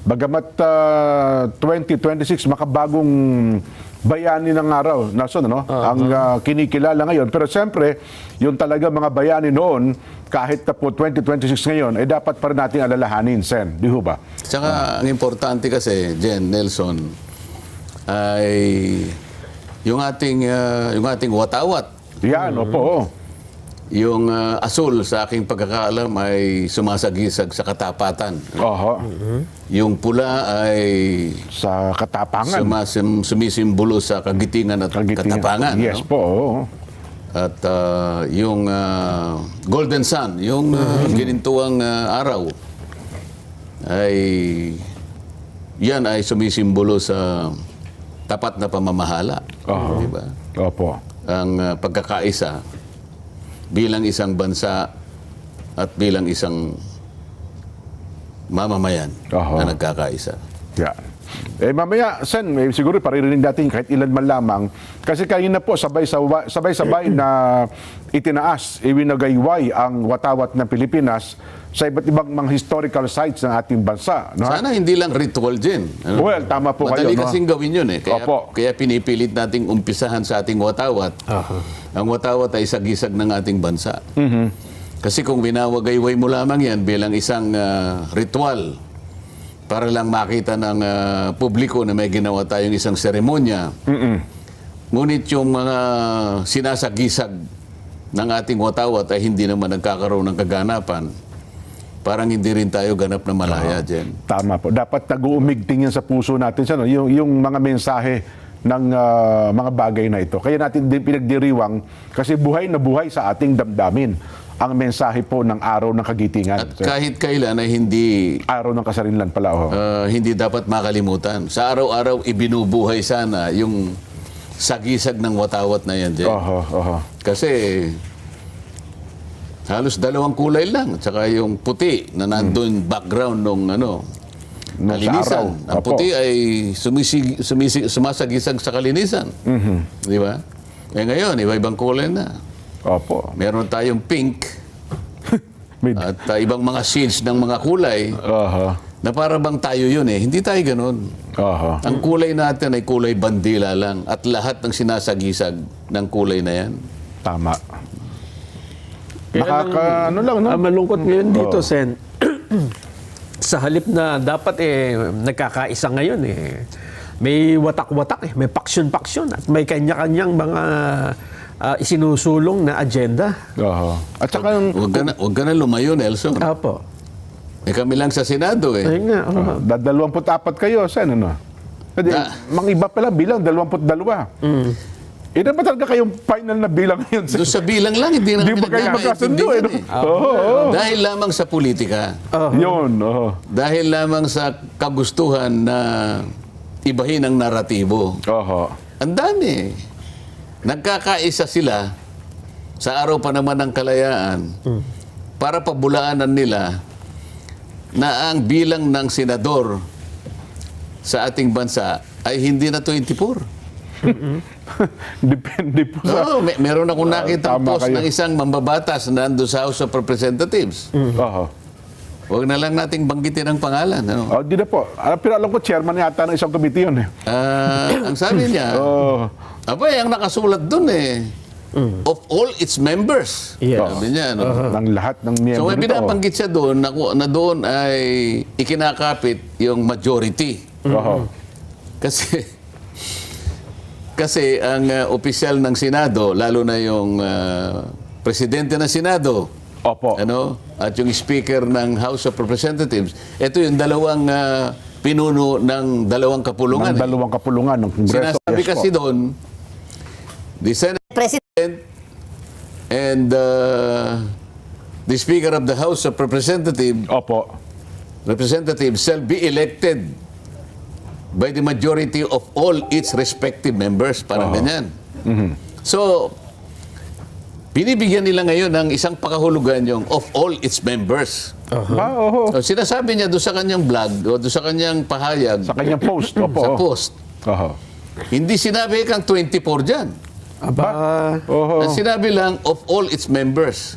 Bagamat 2026 makabagong bayani ng araw, Nelson, ano? Ang kinikilala ngayon. Pero siyempre, yung talaga mga bayani noon, kahit na po 2026 ngayon, ay dapat pa rin natin alalahanin, Sen. Di ho ba? Tsaka ang importante kasi, Jen, Nelson, ay yung ating watawat. Yan, opo. Yung asul sa aking pagkakaalam ay sumasagisag sa katapatan. Oho. Yung pula ay Sa katapangan. sumisimbolo sa kagitingan at katapangan. Yes no? po, oo. At yung golden sun, yung ginintuang araw, ay yan ay sumisimbolo sa tapat na pamamahala. Diba? Opo. Ang pagkakaisa bilang isang bansa at bilang isang mamamayan na nagkakaisa. Yeah. Mamaya, Sen, siguro paririnig natin kahit ilan man lamang. Kasi kanina po, sabay-sabay na itinaas, iwinagayway ang watawat ng Pilipinas sa iba't ibang mga historical sites ng ating bansa. No? Sana hindi lang ritual din. Ano? Well, tama po Madali kayo. kasing gawin yun eh. Kaya pinipilit nating umpisahan sa ating watawat. Ang watawat ay sagisag ng ating bansa. Kasi kung winawagayway mo lamang yan bilang isang ritual, para lang makita ng publiko na may ginawa tayong isang seremonya. Ngunit yung mga sinasagisag ng ating watawat ay hindi naman nagkakaroon ng kaganapan. Parang hindi rin tayo ganap na malaya, Jen. Tama po. Dapat nag-uumigting yan sa puso natin. No? Yung mga mensahe ng mga bagay na ito. Kaya natin din pinagdiriwang kasi buhay na buhay sa ating damdamin ang mensahe po ng araw ng kagitingan. At kahit kailan ay hindi araw ng kasarinlan pala. hindi dapat makalimutan. Sa araw-araw ibinubuhay sana yung sagisag ng watawat na yan, Jen. Kasi halos dalawang kulay lang. Tsaka yung puti na nandun background nung kalinisan. Ang puti ay sumasagisag sa kalinisan. Di ba? Ngayon, iba-ibang kulay na. Opo. Meron tayong pink at ibang mga shades ng mga kulay na para bang tayo yun eh. Hindi tayo ganun. Ang kulay natin ay kulay bandila lang at lahat ng sinasagisag ng kulay na yan. Tama. No? Malungkot ngayon dito, Sen. Sa halip na dapat nagkakaisa ngayon may watak-watak may paksyon-paksyon at may kanya-kanyang mga isinusulong na agenda. At saka Huwag ka na lumayo, Nelson. Apo. Kami lang sa Senado eh. Ayun nga. 24 kayo, Sen, ano? Mga iba pala bilang 22. Ito ba talaga kayong final na bilang ngayon? Doon sa bilang lang, hindi na ba kayo magkasundo? Dahil lamang sa politika. Yun. Dahil lamang sa kagustuhan na ibahin ang naratibo. Ang dami. Nagkakaisa sila sa araw pa naman ng kalayaan para pabulaanan nila na ang bilang ng senador sa ating bansa ay hindi na 24. Depende po sa... meron akong nakita post ng isang mambabatas na nandun sa House of Representatives. Huwag na lang nating banggitin ang pangalan. Di na po. Pero alam ko, chairman yata ng isang committee yun. Ang sabi niya, ang nakasulat dun of all its members. Sabi niya, ng lahat ng miyembro so may binabanggit siya doon na doon ay ikinakapit yung majority. Kasi ang opisyal ng Senado, lalo na yung presidente ng Senado, at yung speaker ng House of Representatives, ito yung dalawang pinuno ng dalawang kapulungan. Ng dalawang kapulungan ng Kongreso. Sinasabi kasi doon, the Senate President and the Speaker of the House of Representatives shall be elected by the majority of all its respective members. Parang ganyan. So, binibigyan nila ngayon ng isang pakahulugan yung of all its members. So, sinasabi niya doon sa kanyang blog o doon sa kanyang pahayag. Sa kanyang post. Sa post. Hindi sinabi kang 24 dyan. Sinabi lang of all its members.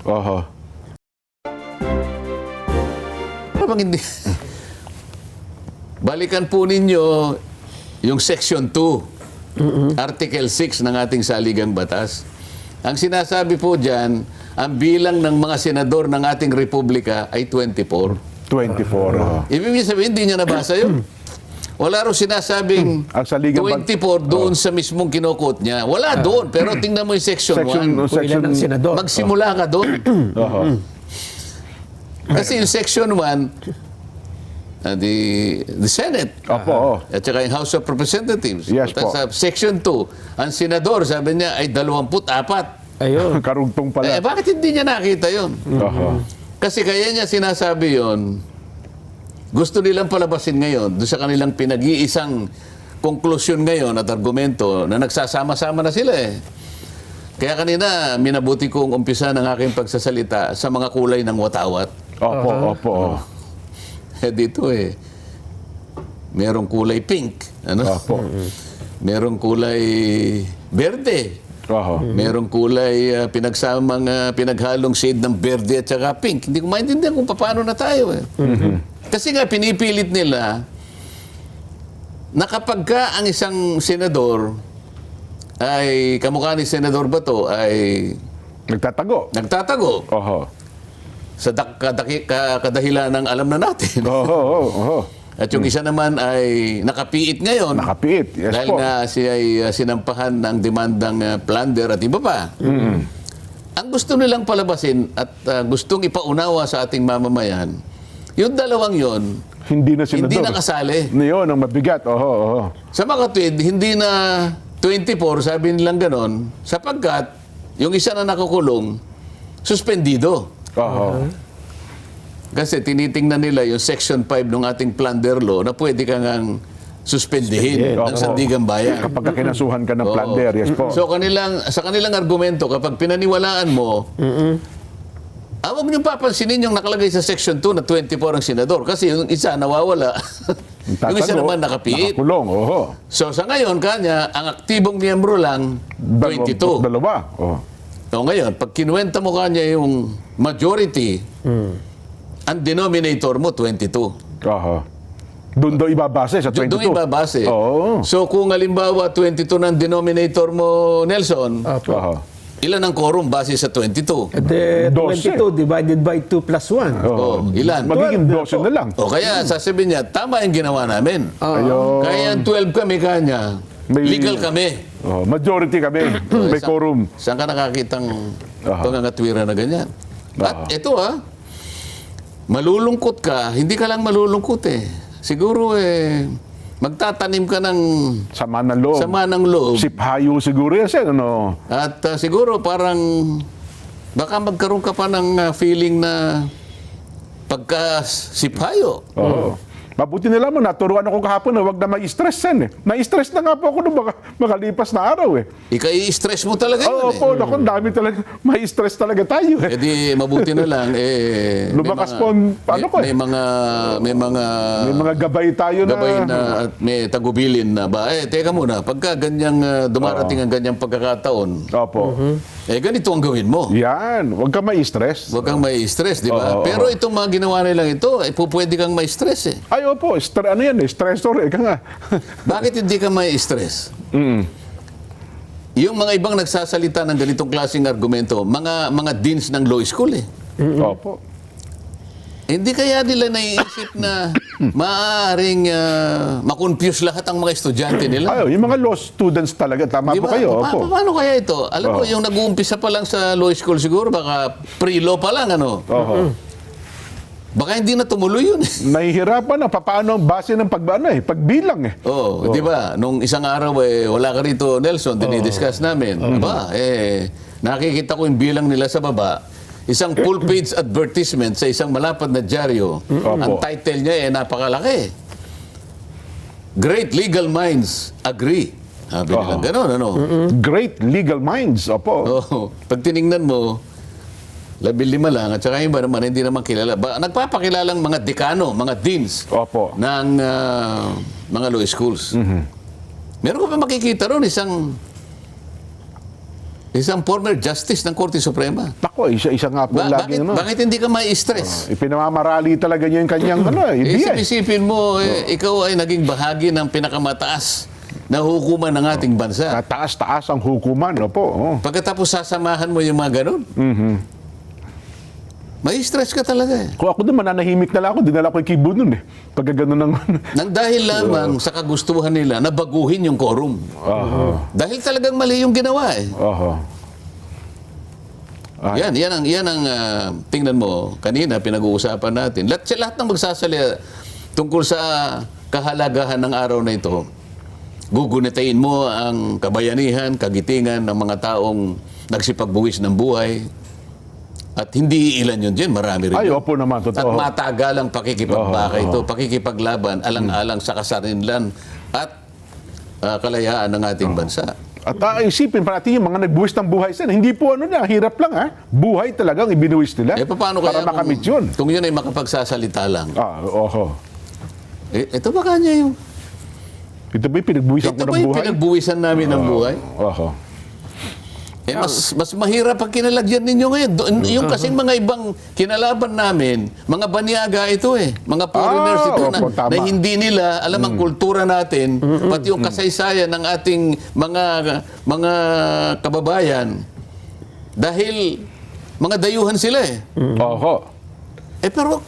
Parang hindi... balikan po ninyo yung Section 2, Article 6 ng ating saligang batas. Ang sinasabi po dyan, ang bilang ng mga senador ng ating republika ay 24. 24. Ibig sabihin, hindi niya nabasa yun. Wala rin sinasabing Ang saligang 24 doon sa mismong kinukot niya. Wala doon, pero tingnan mo yung Section 1. Kung ilan ang senador. Magsimula ka doon. Oho. Kasi yung Section 1, the Senate, Opo. at saka yung House of Representatives. Yes po. Sa Section 2, ang senador, sabi niya, ay 24. Ayun. Karugtong pala. Bakit hindi niya nakita yun? Oho. Kasi kaya niya sinasabi yon, gusto nilang palabasin ngayon doon sa kanilang pinag-iisang konklusyon ngayon at argumento na nagsasama-sama na sila eh. Kaya kanina, minabuti kong umpisa ng aking pagsasalita sa mga kulay ng watawat. Opo. Dito merong kulay pink, Opo. merong kulay berde, Oho. merong kulay pinaghalong shade ng berde at saka pink. Hindi ko maintindihan kung paano na tayo eh. Kasi nga pinipilit nila na kapag ka ang isang senador ay kamukha ni Senador Bato ay Nagtatago. nagtatago Oho. sa kadahilan ng alam na natin. Oho. At yung isa naman ay nakapiit ngayon. Nakapiit. Yes dahil po. nga siya ay sinampahan ng demandang plunder at iba pa. Ang gusto nilang palabasin at gustong ipaunawa sa ating mamamayan, yung dalawang yon, Hindi na senador. hindi nakasali. Yun, ang mabigat. Oho. Sa makatwid, hindi na 24, sabi nilang ganon, sapagkat yung isa na nakukulong, suspendido. Oho. Kasi tinitingnan nila yung Section 5 ng ating plunder law na pwede kang suspendihin ng Opo. sandigang bayan. Kapag kinasuhan ka ng Oo. plunder, yes po. So sa kanilang argumento, kapag pinaniwalaan mo, huwag niyong papansinin yung nakalagay sa Section 2 na 24 ang senador kasi yung isa nawawala. Yung isa naman nakapiit. Nakakulong. Oho. So sa ngayon, kanya, ang aktibong miyembro lang, 22. Dalawa. Oh. So ngayon, pag kinuwenta mo kanya yung majority, ang denominator mo, 22. Oho. Doon daw ibabase sa 22. Doon ibabase. Oo. So kung halimbawa 22 ng denominator mo, Nelson, Oho. ilan ang quorum base sa 22? At 22 divided by 2 plus 1. Oh, ilan? Magiging 12 na lang. O kaya sasabihin niya, tama yung ginawa namin. Ayun. Kaya ang 12 kami kanya, May- legal kami. Oh, majority kami. May quorum. Saan ka nakakitang pangangatwira na ganyan? At ito malulungkot ka, hindi ka lang malulungkot eh. Siguro magtatanim ka ng Sama ng loob. sama ng loob. Siphayo siguro yan, Sen. Ano? At siguro parang baka magkaroon ka pa ng feeling na pagka-siphayo. Oo. Mabuti na lamang, naturuan ako kahapon na huwag na ma-stress, Sen. Na-stress na nga po ako nung makalipas na araw eh. Ika-i-stress mo talaga yun Oo po, naku, dami talaga. Ma-stress talaga tayo eh. Eh di mabuti na lang Lumakas po ang- ano ko eh. may mga May mga gabay tayo na... gabay na at may tagubilin na ba teka muna pagka ganyang dumarating ang ganyang pagkakataon Opo. ganito ang gawin mo. Yan, huwag ka ma-stress. Huwag kang may stress, di ba? Oo. Pero itong mga ginawa nilang ito, pwede kang may stress eh. Ay, opo, ano yan eh, stressor eh, ka nga. Bakit hindi ka may stress? Yung mga ibang nagsasalita ng ganitong klaseng argumento, mga deans ng law school eh. Opo. Hindi kaya nila naiisip na maaaring makonfuse lahat ang mga estudyante nila? Ay, yung mga law students talaga, tama Di po ba? kayo. Opo. Paano kaya ito? Alam mo, yung nag-uumpisa pa lang sa law school siguro, baka pre-law pa lang, ano? Oho. Baka hindi na tumuloy yun. Nahihirapan na, paano ang base ng pagbilang eh. Oo, di ba? Nung isang araw, wala ka rito, Nelson, dinidiscuss namin. Aba, nakikita ko yung bilang nila sa baba. Isang full-page advertisement sa isang malapad na dyaryo. Ang title niya napakalaki. Great legal minds agree. Sabi nilang gano'n, ano? Great legal minds, opo. Oh, pag tiningnan mo, 15 lang at saka yung iba naman hindi naman kilala. Nagpapakilalang mga dekano, mga deans Opo. ng mga law schools. Meron ko pa makikita ron isang Isang former justice ng Korte Suprema. Ako, isa nga po lagi Bakit hindi ka mai-stress? Ipinamamarali talaga niya yung kanyang IBI. Isip-isipin mo, ikaw ay naging bahagi ng pinakamataas na hukuman ng ating bansa. Taas-taas ang hukuman, opo. Pagkatapos sasamahan mo yung mga ganun, may stress ka talaga eh. Kung ako naman, nanahimik na lang ako, dinala ko yung keyboard nun eh. Pagka ganun ng... Nang dahil lamang sa kagustuhan nila na baguhin yung quorum. Dahil talagang mali yung ginawa eh. Yan ang tingnan mo, kanina pinag-uusapan natin. Lahat ng magsasalita tungkol sa kahalagahan ng araw na ito, gugunitain mo ang kabayanihan, kagitingan ng mga taong nagsipagbuwis ng buhay. At hindi ilan yun dyan, marami rin. Ay, yun. opo naman, totoo. At matagalang pakikipagbaka ito, pakikipaglaban, alang-alang sa kasarinlan at kalayaan ng ating bansa. At isipin pa natin yung mga nagbuwis ng buhay sen. Hindi po hirap lang ha. Buhay talagang ibinuwis nila. Paano para kaya makamit yun? Kung yun ay makapagsasalita lang? Ito ba kanya yung... Ito ba yung pinagbuwisan ko ng buhay? Ito ba yung pinagbuwisan namin ng buhay? Mas mahirap ang kinalagyan ninyo ngayon. Yung kasing mga ibang kinalaban namin, mga banyaga ito eh. Mga foreigners ito na hindi nila alam ang kultura natin, pati yung kasaysayan ng ating mga kababayan. Dahil mga dayuhan sila eh. Pero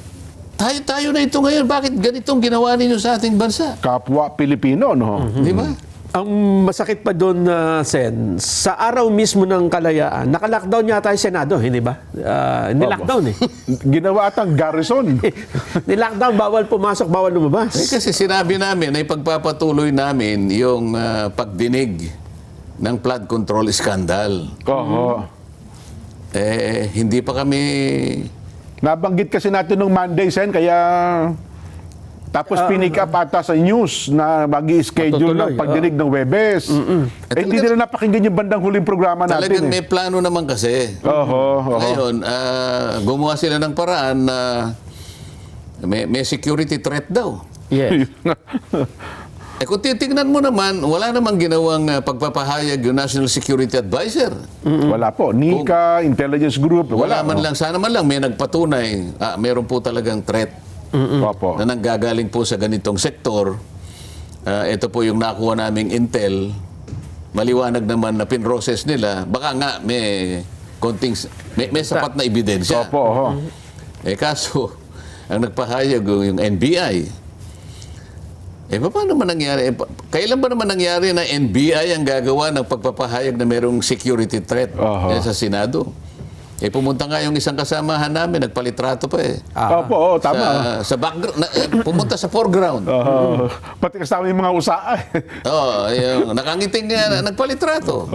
tayo na ito ngayon. Bakit ganitong ginawa ninyo sa ating bansa? Kapwa Pilipino, no? Di ba? Ang masakit pa doon, Sen, sa araw mismo ng kalayaan, naka-lockdown yata yung Senado, hindi ba? Nilockdown eh. Ginawa atang garrison. Nilockdown, bawal pumasok, bawal lumabas. Kasi sinabi namin na ipagpapatuloy namin yung pagdinig ng flood control scandal. Hindi pa kami... Nabanggit kasi natin nung Monday, Sen, kaya... Tapos pinik up ata sa news na mag-i-schedule ng pagdinig ng Webes. Hindi nila napakinggan yung bandang huling programa natin. Talagang may plano naman kasi. Ngayon, gumawa sila ng paraan na may security threat daw. Yes. Kung titignan mo naman, wala namang ginawang pagpapahayag yung National Security Advisor. Wala po. NICA, Intelligence Group, Wala man lang. Sana man lang may nagpatunay. Meron po talagang threat. Na nanggagaling po sa ganitong sektor. Ito po yung nakuha naming intel. Maliwanag naman na pinroses nila. Baka nga may sapat na ebidensya. Kaso, ang nagpahayag yung NBI. Paano naman nangyari? Kailan ba naman nangyari na NBI ang gagawa ng pagpapahayag na merong security threat sa Senado? Pumunta nga yung isang kasamahan namin, nagpalitrato pa eh. Tama. Sa background, pumunta sa foreground. Pati kasama yung mga usaa. Yung nakangiting nagpalitrato.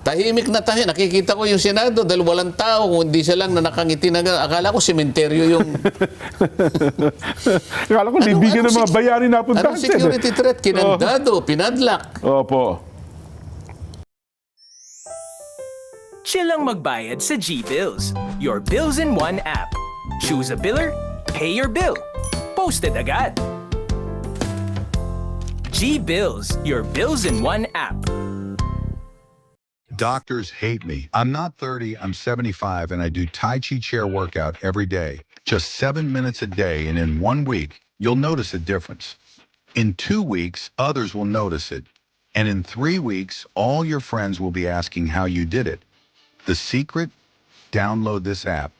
Tahimik na tahimik. Nakikita ko yung Senado dahil walang tao, kung hindi siya lang na nakangiti na gano'n. Akala ko sementeryo yung... Akala ko libigan ng mga bayani na puntahan. Anong security threat? Kinandado, pinadlock. Chill lang magbayad sa GBills. Your bills in one app. Choose a biller, pay your bill. Posted agad. GBills, your bills in one app. Doctors hate me. I'm not 30, I'm 75, and I do Tai Chi chair workout every day. Just 7 minutes a day, and in 1 week, you'll notice a difference. In 2 weeks, others will notice it. And in 3 weeks, all your friends will be asking how you did it. The secret? Download this app.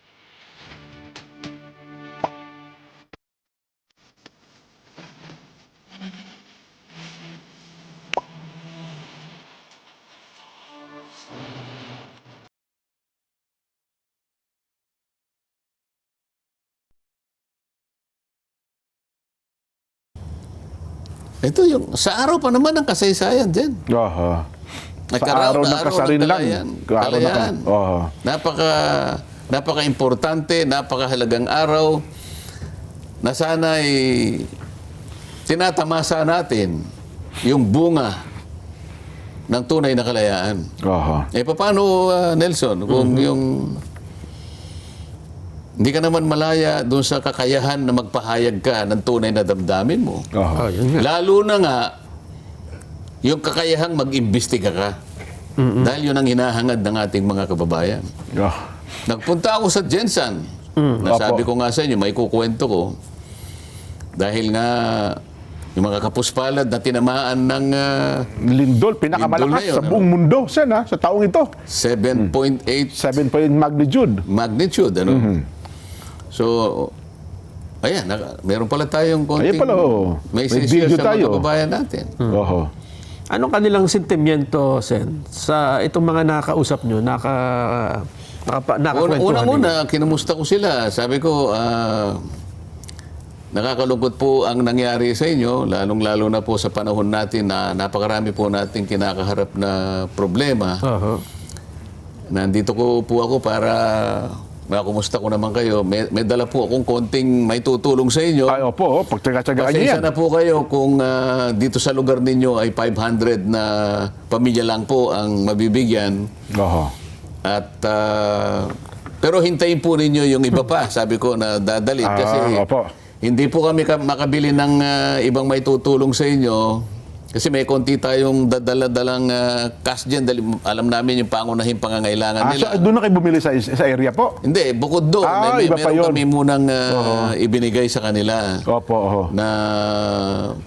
Ito yung, sa araw pa naman ng kasaysayan din. Sa araw ng kasarinlan. Kalayaan. Napaka-importante, napakahalagang araw na sana'y tinatamasa natin yung bunga ng tunay na kalayaan. Paano, Nelson, kung yung hindi ka naman malaya doon sa kakayahan na magpahayag ka ng tunay na damdamin mo. Yun nga. Lalo na nga, yung kakayahang mag-imbestiga ka. Dahil yun ang hinahangad ng ating mga kababayan. Oh. Nagpunta ako sa Jensan. Nasabi ko nga sa inyo, may kukwento ko. Dahil nga, yung mga kapuspalad na tinamaan ng Lindol, pinakamalakas Lindol na yun, sa buong mundo, Sen, sa taong ito. 7.8 7 point magnitude. magnitude. Ano? So, ayan, meron pala tayong konting Ayan pala, oh. may May share video sa mga tayo. kababayan natin. Oho. Anong kanilang sentimiento, Sen, sa itong mga nakausap nyo, nakakwentuhan Unang-una, kinumusta ko sila. Sabi ko, nakakalungkot po ang nangyari sa inyo, lalong-lalo na po sa panahon natin na napakarami po nating kinakaharap na problema. Oho. Nandito po ako para makumusta ko naman kayo. May dala po akong konting may tutulong sa inyo. Ay, opo, pagtsaga-tsagaan niyo Pasensya yan. na po kayo kung dito sa lugar ninyo ay 500 na pamilya lang po ang mabibigyan. Oho. At pero hintayin po ninyo yung iba pa, sabi ko na dadalhin kasi opo. hindi po kami makabili ng ibang may tutulong sa inyo kasi may konti tayong dadala-dalang cash dyan dahil alam namin yung pangunahing pangangailangan nila. So, doon na kayo bumili sa area po? Hindi, bukod doon, Iba pa meron yun. kami munang ibinigay sa kanila Opo, oho. na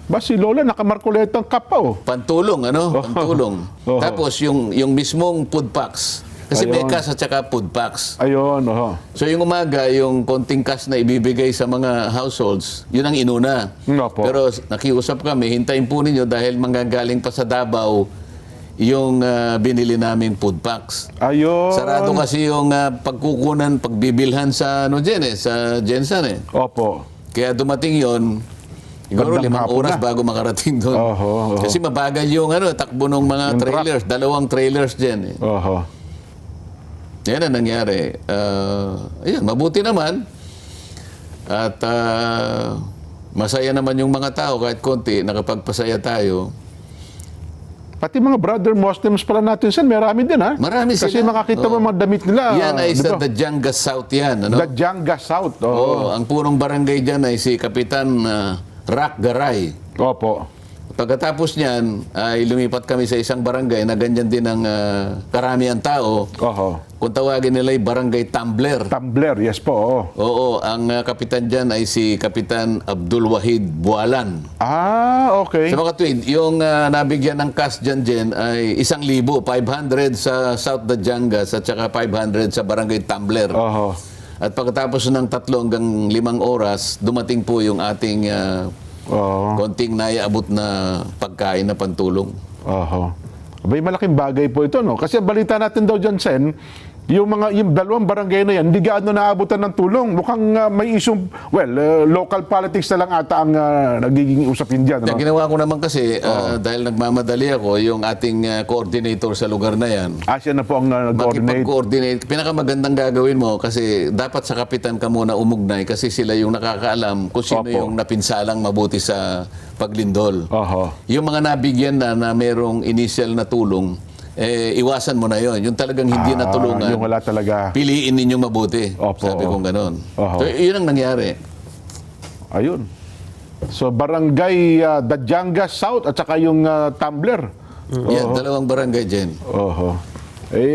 Ba, si Lola nakamarkuletang kap pa, oh. pantulong, ano? Pantulong. Oo. Tapos yung mismong food packs. Kasi may Ayun. cash at saka food packs. Ayun, oho. So yung umaga, yung konting cash na ibibigay sa mga households, yun ang inuna. Opo. Pero nakiusap kami, hintayin po ninyo dahil manggagaling pa sa Davao yung binili namin food packs. Ayun. Sarado kasi yung pagkukunan, pagbibilhan sa sa Jensen eh. Opo. Kaya dumating yon. Siguro Bandang 5 hapon oras na. bago makarating doon. Oho. Kasi mabagal yung takbo ng mga Yung trailers. 2 trailers dyan eh. Oho. Yan ang nangyari. Ayan, mabuti naman. At masaya naman yung mga tao kahit konti, nakapagpasaya tayo. Pati mga brother Muslims pala natin, Sen, marami din, ha? Marami Kasi sila. makakita Oo. mo mga damit nila. Yan ay di sa ba? Dajanga South yan. Ano? Dajanga South. Oo. Oo, ang punong barangay dyan ay si Kapitan Rak Garay. Opo. Pagkatapos niyan, ay lumipat kami sa isang barangay na ganyan din ang karamihan tao. Oho. Kung tawagin nila ay Barangay Tumbler. Tumbler, yes po. Oo. Oo, ang kapitan dyan ay si Kapitan Abdul Wahid Bualan. Ah, okay. Sa mga tweed, yung nabigyan ng cash dyan ay 1,000, 500 sa South Dajangas at saka 500 sa Barangay Tumbler. Oho. At pagkatapos ng 3 hanggang 5 oras, dumating po yung ating Oo. konting naiabot na pagkain na pantulong. Oho. Abay, malaking bagay po ito, no? Kasi ang balita natin daw dyan, Sen, yung 2 barangay na yan, hindi gaano naabutan ng tulong. Mukhang may issue, local politics na lang ata ang nagiging usapin dyan, Ang no? ginawa ko naman kasi, dahil nagmamadali ako, yung ating coordinator sa lugar na yan, Siya na po ang nag-coordinate. makipag-coordinate. Pinakamagandang gagawin mo kasi dapat sa kapitan ka muna umugnay kasi sila yung nakakaalam kung sino Opo. yung napinsalang mabuti sa paglindol. Oho. Yung mga nabigyan na merong initial na tulong, iwasan mo na yon. Yung talagang hindi natulungan, Yung wala talaga. piliin ninyong mabuti. Opo. Sabi kong ganon. Oho. So, yun ang nangyari. Ayun. So, barangay Dajanga South at saka yung Tumbler. Yan, 2 barangay dyan. Oho.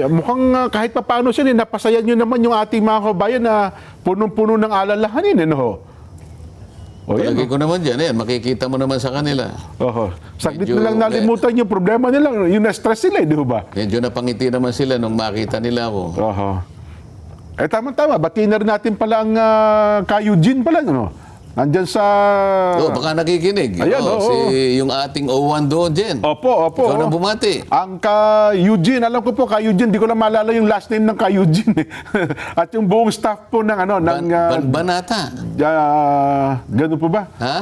Mukhang kahit pa paano siya, napasaya nyo naman yung ating mga kabayan na punong-puno ng alalahanin, ho. O yan, Palagi ko naman dyan. Yan, makikita mo naman sa kanila. Oho. Saglit Medyo- na lang nalimutan yung problema nila, yung na-stress sila, di ba? Medyo napangiti naman sila nung makita nila ako. Oho. Tama-tama, batiin na rin natin pala ang Ka-Eugene pala, no? Nandyan sa... Baka nakikinig. Ayan, oo. Yung ating O1 doon, Jen. Opo. Ikaw nang bumati. Ang Ka-Eugene, alam ko po, Ka-Eugene, di ko lang maalala yung last name ng Ka-Eugene. At yung buong staff po ng Banata. ganun po ba? Ha?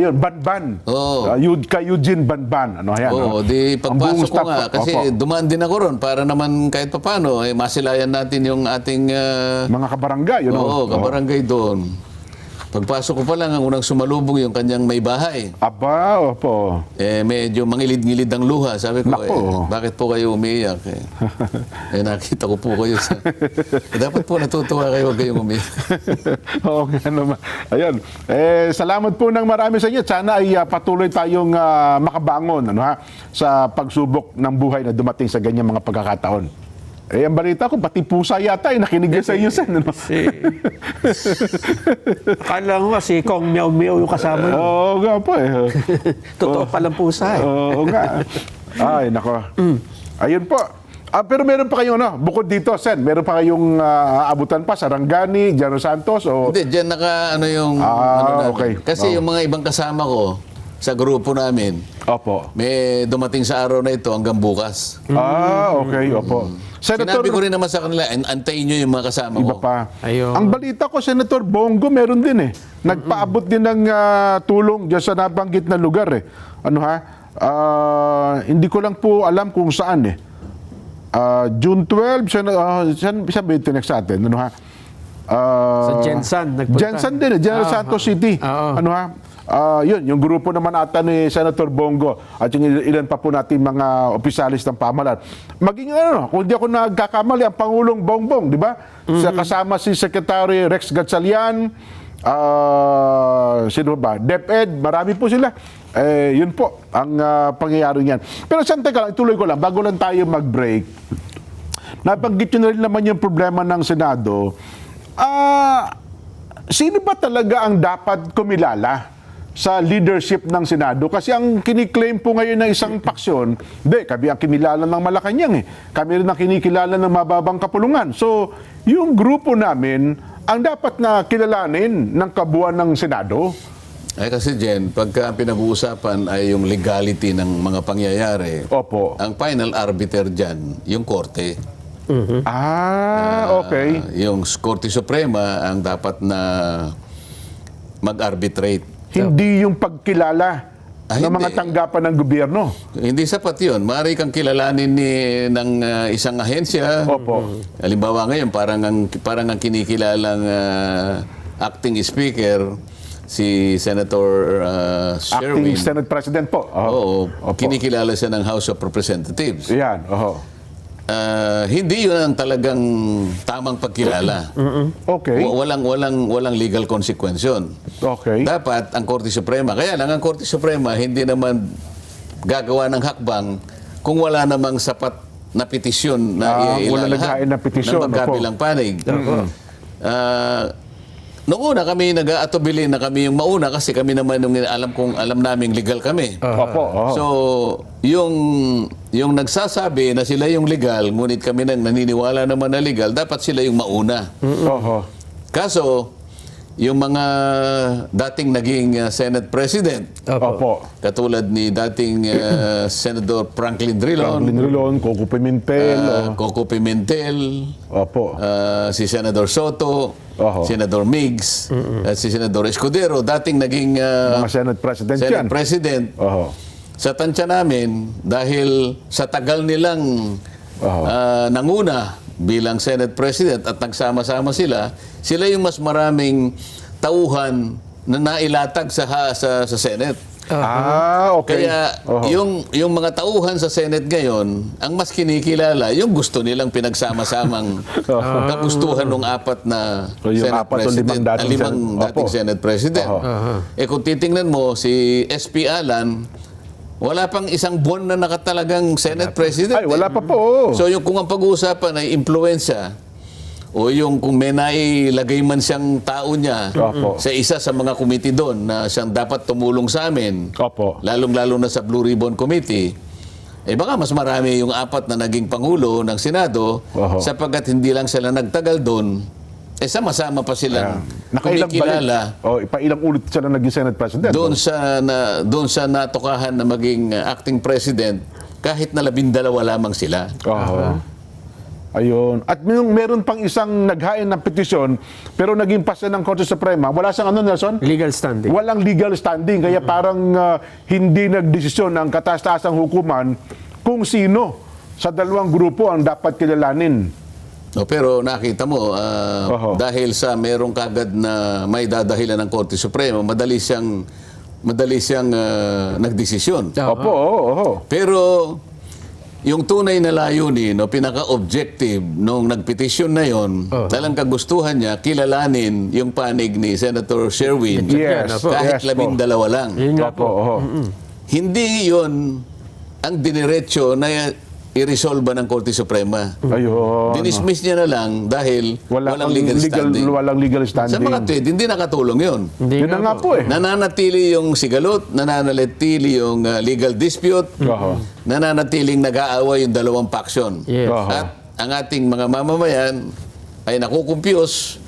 Yun, Banban. Oo. Ka-Eugene Banban. Ano, ayan. Oo, no? di Ang buong pagpasok ko staff nga, po. kasi Opo. dumaan din ako ron para naman kahit papano, masilayan natin yung ating Mga kabarangay, yun. kabarangay doon. Pagpasok ko pa lang, ang unang sumalubong yung kanyang may bahay. Aba, opo. Medyo mangilid-ngilid ang luha. Sabi ko, Nako. bakit po kayo umiiyak? Nakita ko po kayo sa... Dapat po natutuwa kayo, huwag kayong umiiyak. Oo nga naman. Ayun. Salamat po ng marami sa inyo. Sana ay patuloy tayong makabangon sa pagsubok ng buhay na dumating sa ganyang mga pagkakataon. Ang balita ko, pati pusa yata nakinig sa inyo, Sen. Ano? Akala ko nga si Kong Meow Meow yung kasama niyo. Oo nga po Totoo palang pusa eh. Oo nga. Ay, nako. Ayun po. Pero meron pa kayong bukod dito, Sen, meron pa kayong aabutan pa sa Rangani, General Santos, o... Hindi, dyan yung... namin. okay. Kasi yung mga ibang kasama ko sa grupo namin, Opo. may dumating sa araw na ito hanggang bukas. Okay, opo. Sinabi ko rin naman sa kanila, antayin nyo yung mga kasama Iba ko. pa. Ayun. Ang balita ko, Senator Bongo, meron din Nagpaabot din ng tulong dyan sa nabanggit na lugar hindi ko lang po alam kung saan June 12, saan ba ito next sa atin? Sa Jensan, nagpunta. Jensan din, General Santos City. Oo. Yun, yung grupo naman ata ni Senator Bongo at yung ilan pa po natin mga opisyalis ng pamahalaan. Maging kung di ako nagkakamali, ang Pangulong Bongbong, di ba? Kasama si Secretary Rex Gatchalian, sino ba? DepEd, marami po sila. Yun po ang pangyayari niyan. Pero saan, teka lang, ituloy ko lang, bago lang tayo mag-break, nabanggit nyo na rin naman yung problema ng Senado. Sino ba talaga ang dapat kumilala sa leadership ng Senado? Kasi ang kiniklaim po ngayon ng isang paksyon, kami ang kinilala ng Malacanang Kami rin ang kinikilala ng mababang kapulungan. So, yung grupo namin ang dapat na kilalanin ng kabuuan ng Senado. Ay kasi Jen, pagka pinag-uusapan ay yung legality ng mga pangyayari, Opo. ang final arbiter dyan, yung korte. Okay. Yung Korte Suprema ang dapat na mag-arbitrate. Hindi yung pagkilala ng mga hindi. tanggapan ng gobyerno. Hindi sapat yun. Maaari kang kilalanin ng isang ahensya. Opo. Halimbawa ngayon, parang ang kinikilalang acting speaker, si Senator Acting Sherwin. Senate President po. Oo, Opo. kinikilala siya ng House of Representatives. Yan. Hindi yun ang talagang tamang pagkilala. Okay. Walang legal consequence yun. Okay. Dapat ang Korte Suprema, kaya lang ang Korte Suprema hindi naman gagawa ng hakbang kung wala namang sapat na petisyon na wala naghain ng petisyon, ng magkabilang panig. Noong una kami nag-aatubili na kami yung mauna kasi kami naman yung alam naming legal kami. Opo. So, yung nagsasabi na sila yung legal, ngunit kami nang naniniwala naman na legal, dapat sila yung mauna. Kaso, yung mga dating naging Senate President, Opo. katulad ni dating Senator Franklin Drilon, Coco Pimentel. Coco Pimentel, Opo. si Senator Soto, Oho. Senador Migs, at si Senador Escudero, dating naging Mga Senate President yan. Senate President. Oho. Sa tansya namin, dahil sa tagal nilang nanguna bilang Senate President at nagsama-sama sila yung mas maraming tauhan na nailatag sa Senate. Okay. Kaya yung mga tauhan sa Senate ngayon, ang mas kinikilala, yung gusto nilang pinagsamang kagustuhan ng apat na Yung Senate apat o President, limang dating Senate President. Kung titingnan mo, si SP Alan, wala pang isang buwan na nakatalagang Senate President. Ay, wala pa po. So kung ang pag-uusapan ay impluensya, o yung kung may nailagay man siyang tao niya Opo. sa isa sa mga committee doon na siyang dapat tumulong sa amin, Opo. lalong-lalo na sa Blue Ribbon Committee, baka mas marami yung apat na naging Pangulo ng Senado sapagkat hindi lang sila nagtagal doon, sama-sama pa silang kumikilala Ipailang ulit siya na naging Senate President. doon sa natukahan na maging acting president kahit na 12 lamang sila. Ayun. At meron pang isang naghain ng petisyon pero naging pasa ng Korte Suprema. Wala siyang Nelson? Legal standing. Walang legal standing. Kaya parang hindi nagdesisyon ng kataas-taasang hukuman kung sino sa dalawang grupo ang dapat kilalanin No, pero nakita mo, Oho. dahil sa merong kagad na may dadahilan ng Korte Suprema, madali siyang nagdesisyon. Opo, oo. Pero yung tunay na layunin, no, pinaka-objective nung nagpetisyon na yon, talang kagustuhan niya, kilalanin yung panig ni Senator Sherwin Yes, kahit yes po. 12 lang. Yun nga Opo, po. oo. Hindi yon ang diniretso na i-resolve ng Korte Suprema. Ayun. Dinismiss niya na lang dahil walang legal standing. Walang legal standing. Sa mga tweet, hindi nakatulong yun. Yun na nga po eh. Nananatili yung sigalot, nananatili yung legal dispute, Oho. nananatiling nag-aaway yung dalawang faction. Yes. Oho. At ang ating mga mamamayan ay nakukumpiyos,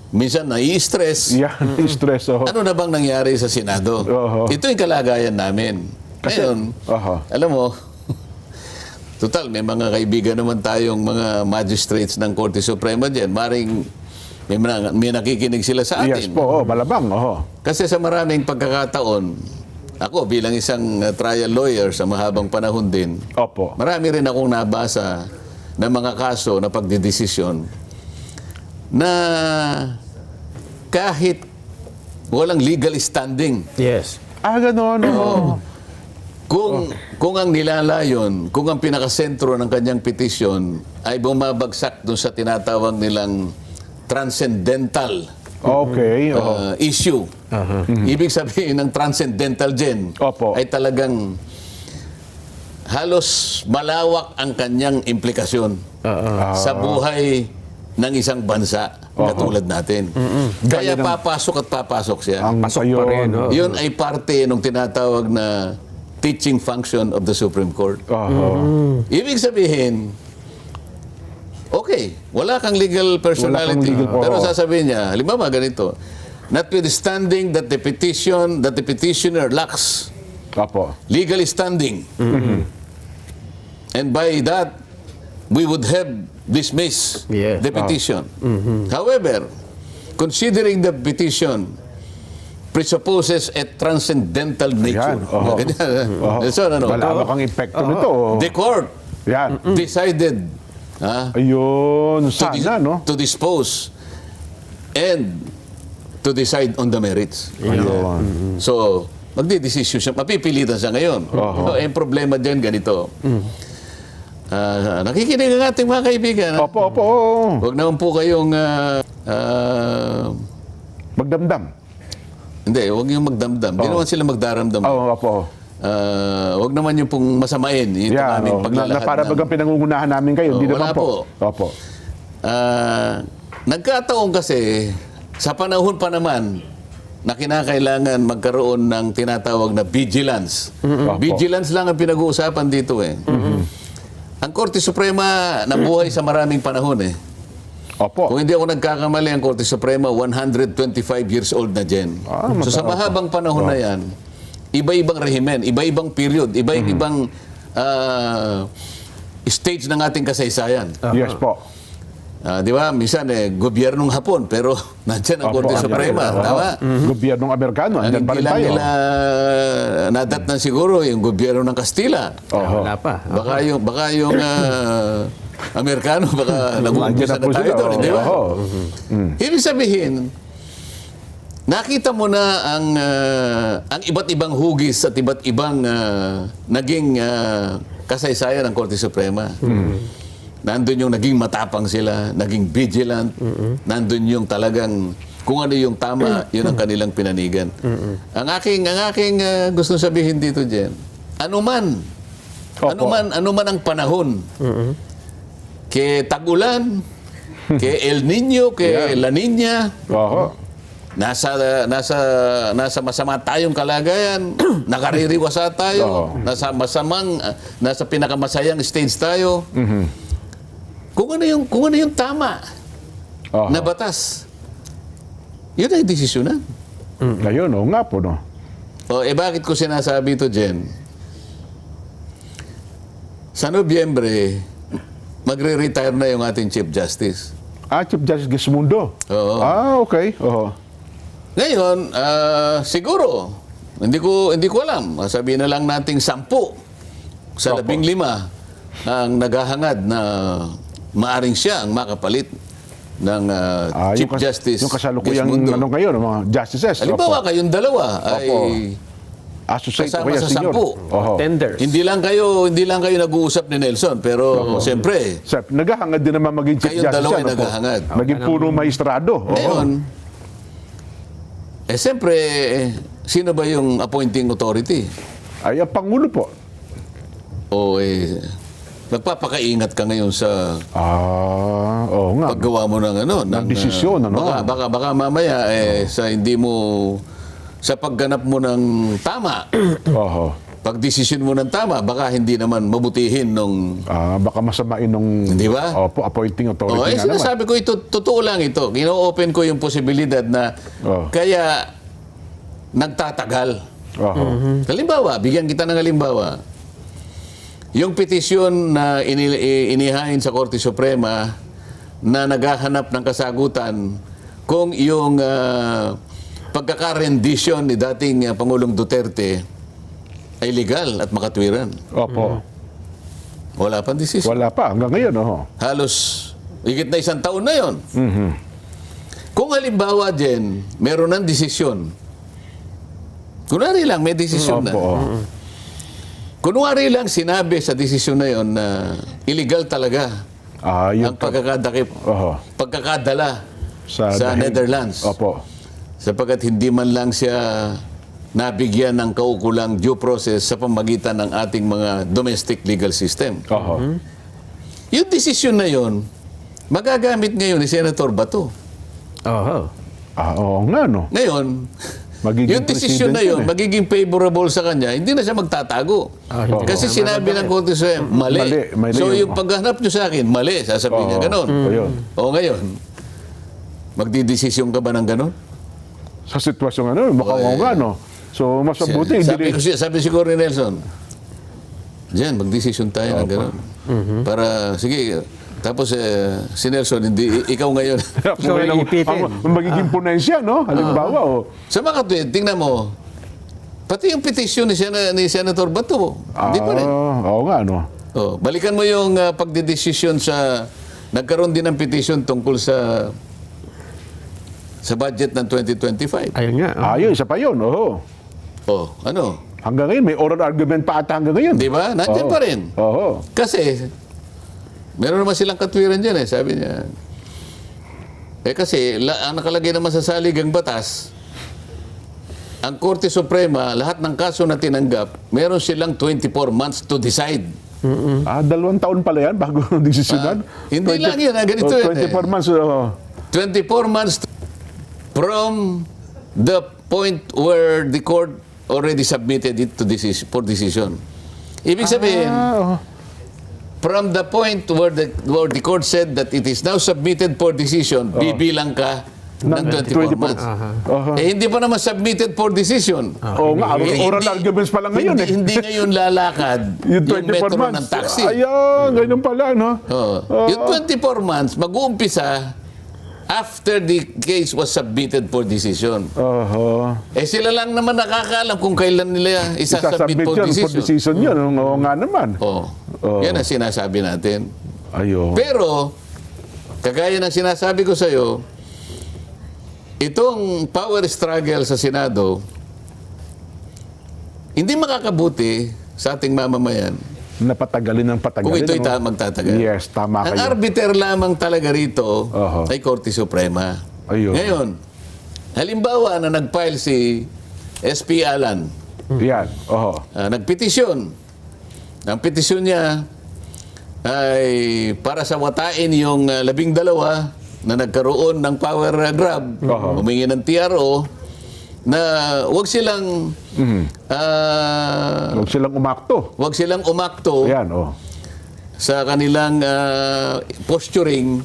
minsan nai-stress. Yan, stress. Oh. Ano na bang nangyari sa Senado? Oho. Ito yung kalagayan namin. Ngayon, Oho. alam mo, total, may mga kaibigan naman tayong mga magistrates ng Korte Suprema dyan. Maring may nakikinig sila sa atin. Yes po, oh, malabang. Oh. Kasi sa maraming pagkakataon, ako bilang isang trial lawyer sa mahabang panahon din, Opo. marami rin akong nabasa na mga kaso na pagdidesisyon na kahit walang legal standing, Yes. Ganon. Oh. kung ang nilalayon, kung ang pinakasentro ng kanyang petisyon ay bumabagsak dun sa tinatawag nilang transcendental Okay. Oh. issue. Ibig sabihin ng transcendental dyan Opo. ay talagang halos malawak ang kanyang implikasyon sa buhay ng isang bansa katulad natin. Kaya papasok at papasok siya. Ang Pasok pa rin, oh. Yun ay parte ng tinatawag na teaching function of the Supreme Court. Oho. Ibig sabihin, okay, wala kang legal personality. legal- Pero oo. sasabihin niya, halimbawa ganito, notwithstanding that the petitioner lacks Opo. legal standing, and by that, we would have dismissed Yes. the petition. However, considering the petition presupposes a transcendental nature. Yan, oho. Ganyan. Oho. So, ano, Malawak ang epekto nito. Oh. the court Yan. decided Ayun. Sana, no? to dispose and to decide on the merits. Ayun. So, magdidesisyon siya. Mapipilitan siya ngayon. So, ang problema dyan ganito. Nakikinig ang ating mga kaibigan. Opo, opo. Oh. Huwag naman po kayong Magdamdam. hindi, huwag yung magdamdam. Hindi naman sila magdaramdam. Oo, opo. Huwag naman yung pong masamain ito Yan. aming Oh. paglalahad. Na para ng- bagang pinangungunahan namin kayo. Hindi wala naman po. Opo. Nagkataon kasi sa panahon pa naman na kinakailangan magkaroon ng tinatawag na vigilance. Opo. Vigilance lang ang pinag-uusapan dito eh. Ang Korte Suprema nabuhay sa maraming panahon eh. Opo. Kung hindi ako nagkakamali, ang Korte Suprema 125 years old na dyan. So sa mahabang panahon na yan, iba-ibang rehimen, iba-ibang period, iba-ibang stage ng ating kasaysayan. Yes po. Di ba? Minsan gobyernong Hapon, pero nandyan ang Opo, Korte andyan. Suprema. Opo. Tama? Gobyernong Amerikano. Ang Andyan pa hindi rin lang tayo. nila nadatnan siguro yung gobyerno ng Kastila. Oho. Wala pa. Baka yung Amerikano, baka nag-uumpisa Andyan na po tayo sila. doon, di ba? Oho. Ibig sabihin, nakita mo na ang iba't ibang hugis at iba't ibang naging kasaysayan ng Korte Suprema. Nandun yung naging matapang sila, naging vigilant, nandun yung talagang kung ano yung tama, yun ang kanilang pinanigan. Ang aking gusto sabihin dito, Jen, anuman ang panahon, kay tag-ulan, kay El Nino, kay La Nina, Oho. nasa masama tayong kalagayan, nakaririwasa tayo, nasa pinakamasayang stage tayo. Kung ano yung tama Oho. na batas, yun ay desisyonan. Ayun, oo nga po, no? Bakit ko sinasabi ito, Jen? Sa Nobyembre, magre-retire na yung ating Chief Justice. Chief Justice Gismundo. Oo. Okay. Oho. Ngayon, siguro, hindi ko alam. Sabihin na lang nating 10 sa 15 ang naghahangad na maaring siya ang makapalit ng Chief Justice yung kasalukuyang Desmundo. ano ngayon, mga justices. Halimbawa, kayong dalawa ay associate o kasama kaya sa senior. 10. Oho. Tenders. hindi lang kayo nag-uusap ni Nelson, pero siyempre, Sir, naghahangad din naman maging chief Kayong justice. dalawa ay yan, opo. naghahangad. Maging puro maestrado. Oho. ngayon, siyempre, sino ba yung appointing authority? Ay, ang Pangulo po. O nagpapakaingat ka ngayon sa Oo nga. paggawa mo ng desisyon, ano? Baka mamaya sa pagganap mo ng tama, Oho. pagdesisyon mo ng tama, baka hindi naman mabutihin nung... Baka masamain nung Di ba? Opo, appointing authority nga naman. Sinasabi ko ito, totoo lang ito. Gino-open ko yung posibilidad na kaya nagtatagal. Oho. Halimbawa, bigyan kita ng halimbawa. Yung petisyon na inihain sa Korte Suprema na naghahanap ng kasagutan kung yung pagkaka-rendition ni dating Pangulong Duterte ay legal at makatwiran. Opo. Wala pang desisyon. Wala pa. Hanggang ngayon, oho. Halos higit na 1 taon na yon. Kung halimbawa din, meron ng desisyon. Kunwari lang, may desisyon na. Opo. Kunwari lang sinabi sa desisyon na yon na illegal talaga Yun ang pagkakadala sa dahil- Netherlands. Opo. Sapagkat hindi man lang siya nabigyan ng kaukulang due process sa pamagitan ng ating mga domestic legal system. Oho. Yung desisyon na yon, magagamit ngayon ni Senator Bato. Oho. Oo nga, no. Ngayon, Magiging yung desisyon na president yun, yun, magiging favorable sa kanya, hindi na siya magtatago. Hindi. Kasi sinabi ng Korte Suprema, mali. Mali So yun. yung paghanap nyo sa akin, mali. Sasabihin niya ganon. Ayun. O ngayon, magdidesisyon ka ba ng ganon? Sa sitwasyon ano, mukhang nga, no. So, mas mabuti. Sabi si Cory Nelson, diyan, magdesisyon tayo ng ganon. Para, sige, tapos si Nelson, ikaw ngayon. Ikaw ay ipitin. Magiging ponensya, no? Halimbawa, Sa mga katwid, tingnan mo, pati yung petisyon ni Senator Bato, hindi pa rin. Oo nga, no. Balikan mo yung pagdidesisyon nagkaroon din ng petition tungkol sa budget ng 2025. Ayun nga. Ayun, isa pa yun, oho. Ano? Hanggang ngayon, may oral argument pa ata hanggang ngayon. Di ba? Nandiyan Oo. pa rin. Oho. Kasi, meron naman silang katwiran dyan sabi niya. Kasi, ang nakalagay naman sa saligang batas, ang Korte Suprema, lahat ng kaso na tinanggap, meron silang 24 months to decide. 2 taon pala yan bago desisyonan. Hindi lang yun, ganito yun 24 months, oho. 24 months from the point where the court already submitted it to for decision. Ibig sabihin, from the point where the court said that it is now submitted for decision, bibilang ka ng 24 months. Hindi pa naman submitted for decision. Oo nga, oral arguments pa lang ngayon Hindi ngayon lalakad Yung yung 24 metro months. ng taxi. Ayan, ganyan pala, no? Yung 24 months, mag-uumpisa after the case was submitted for decision. Oho. Sila lang naman nakakaalam kung kailan nila isasubmit for yun, for decision. decision yun. Oo nga naman. Yan ang sinasabi natin. Ayun. Pero, kagaya ng sinasabi ko sa iyo, itong power struggle sa Senado, hindi makakabuti sa ating mamamayan Napatagalin ng patagalin. kung ito'y ano? magtatagal. Yes, tama Ang kayo. arbiter lamang talaga rito ay Korte Suprema. Ayun. Ngayon, halimbawa na nag-file si SP Alan, Yan. Oho. nagpetisyon. Ang petisyon niya ay para sa watain yung 12 na nagkaroon ng power grab, humingi ng TRO, na wag silang Huwag silang umakto. Yan, sa kanilang posturing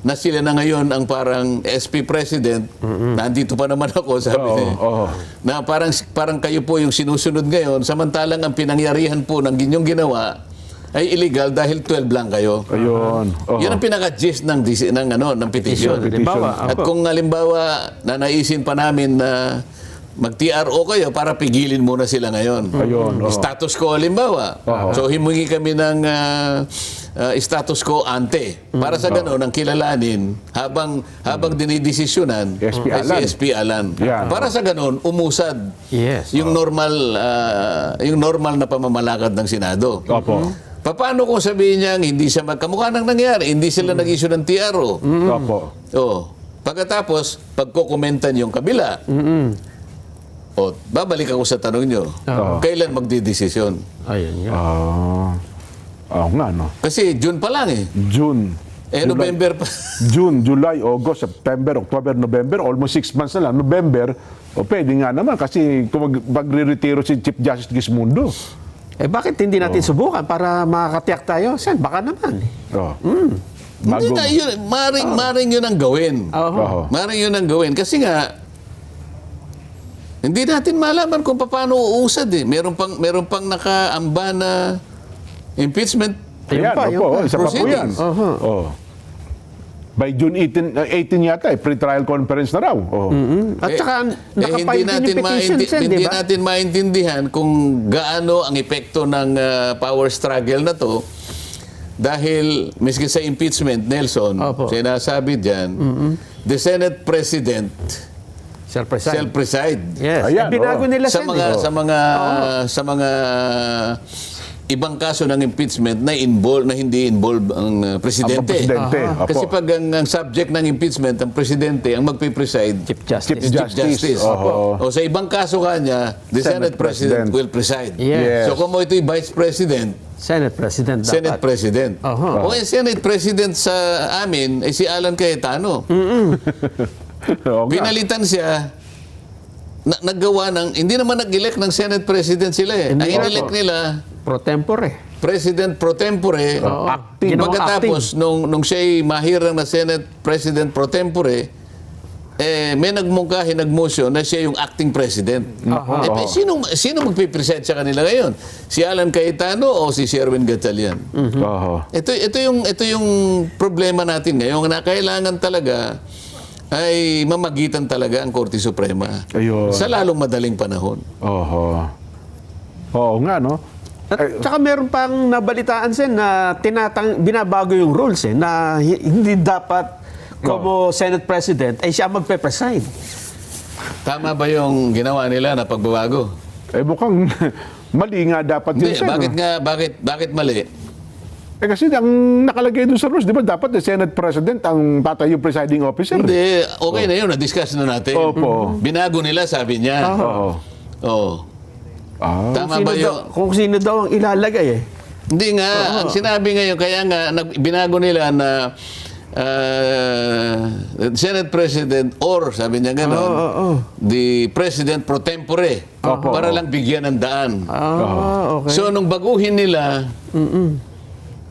na sila na ngayon ang parang SP President. Nandito pa naman ako, sabi niya. Na parang kayo po yung sinusunod ngayon, samantalang ang pinangyarihan po ng inyong ginawa ay illegal dahil 12 lang kayo. Ayun. Yan ang pinaka-gist ng petition. Halimbawa, At kung halimbawa nanaisin pa namin na mag-TRO kayo para pigilin muna sila ngayon. Ayun. Status quo halimbawa. So himungi kami ng status quo ante. Para sa gano'n, ang kilalanin, habang dinidesisyonan, SP ay si Alan. SP Alan. Yeah. Para sa gano'n, umusad Yes. yung normal na pamamalakad ng Senado. Opo. Paano kung sabihin niya hindi siya magkamukha nang nangyari, hindi sila nag-issue ng TRO? Opo. Oh, pagkatapos, pagkukomentan yung kabila, babalik ako sa tanong nyo, kailan magdidesisyon? Ayun nga. Oo nga, no? Kasi June pa lang eh. June. November pa. June, July, August, September, October, November, almost 6 months na lang. November, pwede nga naman kasi kung magre-retiro si Chief Justice Gismundo. Bakit hindi natin subukan para makakatiyak tayo? Sen, baka naman. Oh. Hindi na, yun, maring yun ang gawin. Oo. Maring yun ang gawin. Kasi nga, hindi natin malaman kung paano uusad eh. Meron pang nakaamba na impeachment. Ayan, Ayun opo, pa. isa pa po yan. Proceedings. Oh. By June 18 yata, pre-trial conference na raw. Oh. At saka, hindi natin, Sen, hindi di ba? natin maintindihan kung gaano ang epekto ng power struggle na to. Dahil, miski sa impeachment, Nelson, Opo. sinasabi dyan, the Senate President Self-preside. self-preside. Yes. Ayan, Binago oo. nila, sa Sen. mga sa mga ibang kaso ng impeachment na hindi involve ang presidente. Ang presidente, opo. Kasi pag ang subject ng impeachment ang presidente ang magpe-preside, Chief Justice. Chief Justice. Opo. O sa ibang kaso kanya, the Senate Senate President President. will preside. Yes. So kung mo ito'y Vice President, Senate President dapat. Senate President. O yung Senate President sa amin ay si Alan Cayetano. Oo nga. Pinalitan siya, naggawa ng, hindi naman nag-elect ng Senate President sila eh. Ang Hindi. in-elect nila, Pro tempore. President pro tempore. Acting. Ginawang Pagkatapos, nung siya'y mahirang na Senate President pro tempore, may nag-motion na siya yung acting president. Sino magpipresent sa kanila ngayon? Si Alan Cayetano o si Sherwin Gatchalian? Oo. Ito yung problema natin ngayon na kailangan talaga ay mamagitan talaga ang Korte Suprema Ayun. sa lalong madaling panahon. Oo. Oo nga, no? At saka meron pang nabalitaan, Sen, na binabago yung rules, na hindi dapat como Senate President ay siya magpe-preside. Tama ba yung ginawa nila na pagbabago? Mukhang mali nga dapat yun, Hindi, Sen, no? bakit mali? Kasi ang nakalagay doon sa rules, di ba dapat the Senate President ang patay yung presiding officer? Hindi, okay na yun, na-discuss na natin. Opo. Binago nila, sabi niya. Oo. Oo. Tama ba yun? Kung sino daw ang ilalagay eh. Hindi nga, ang sinabi ngayon, kaya nga, binago nila na Senate President or, sabi niya gano'n, the President pro tempore, para lang bigyan ng daan. Okay. So, nung baguhin nila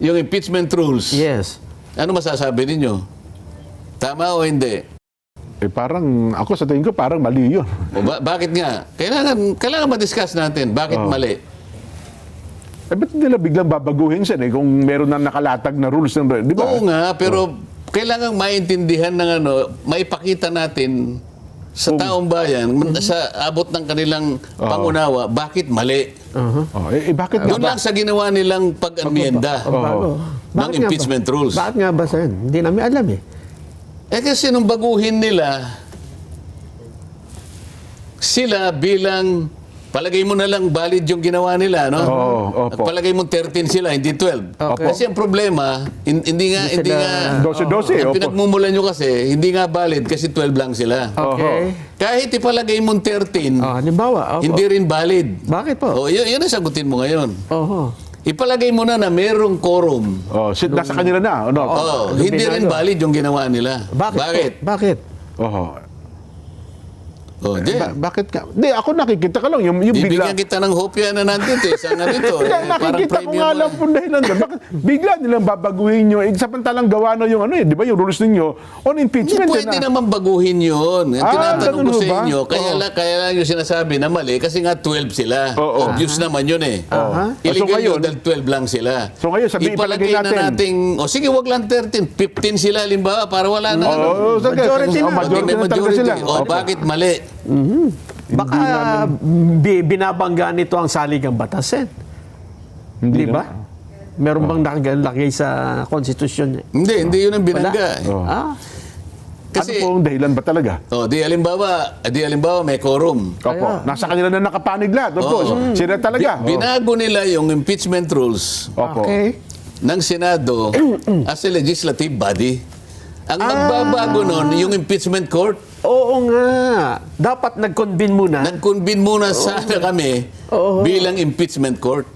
yung impeachment rules, Yes. ano masasabi ninyo? Tama o hindi? Parang, ako sa tingin ko, parang mali yun. O bakit nga? Kailangan ma-discuss natin. Bakit mali? Ba't nila biglang babaguhin siya kung meron na nakalatag na rules ng, di ba? Oo nga, pero kailangan maintindihan ng maipakita natin sa taong bayan, sa abot ng kanilang pangunawa, bakit mali? Bakit nga Doon ba? lang sa ginawa nilang pag-amyenda Bago. ng Bakit nga ba? impeachment rules. Bakit nga ba, Sen? Hindi namin alam eh. Kasi nung baguhin nila, sila bilang, palagay mo na lang valid yung ginawa nila, no? Oo, At opo. palagay mo 13 sila, hindi 12. Okay. Kasi ang problema, hindi nga, 12-12, ang opo. pinagmumulan nyo kasi, hindi nga valid kasi 12 lang sila. Okay. Kahit ipalagay mong 13, Halimbawa, opo. hindi rin valid. Bakit po? O, yun ang sagutin mo ngayon. Oho. Ipalagay mo na merong quorum. Nasa kanila na. Ano? Hindi rin valid yung ginawa nila. Bakit? Bakit? Oo. Bakit Bakit ka? Di, ako nakikita ka lang. Yung bigla. Bibigyan kita ng hopya na nandito. Sa nga dito. Nakikita ko nga lang po dahilan doon. Bakit bigla nilang babaguhin nyo? Samantalang gawa na yung di ba yung rules ninyo on Hindi impeachment. pwede naman baguhin yun. Tinatanong ganun ko sa ba? inyo, kaya lang yung sinasabi na mali kasi nga 12 sila. Oo. Obvious naman yun eh. Aha. Illegal So ngayon- yun dahil 12 lang sila. So ngayon, ipalagay na nating, sige, wag lang 13, 15 sila halimbawa para wala na. Majority na. Majority na talaga sila. Bakit mali? Baka binabangga nito ang saligang batas, Sen. Di ba? Meron bang nakalagay sa konstitusyon niya? Hindi yun ang binangga. eh. Ah, Kasi, ano po ang dahilan ba talaga? di halimbawa may quorum. Opo. Nasa kanila na nakapanig lahat. Opo. Sila talaga. Binago nila yung impeachment rules Opo. okay. ng Senado as a legislative body. Ang magbabago nun, yung impeachment court, Oo nga. Dapat nag-convene muna. nag-convene muna sana kami bilang impeachment court.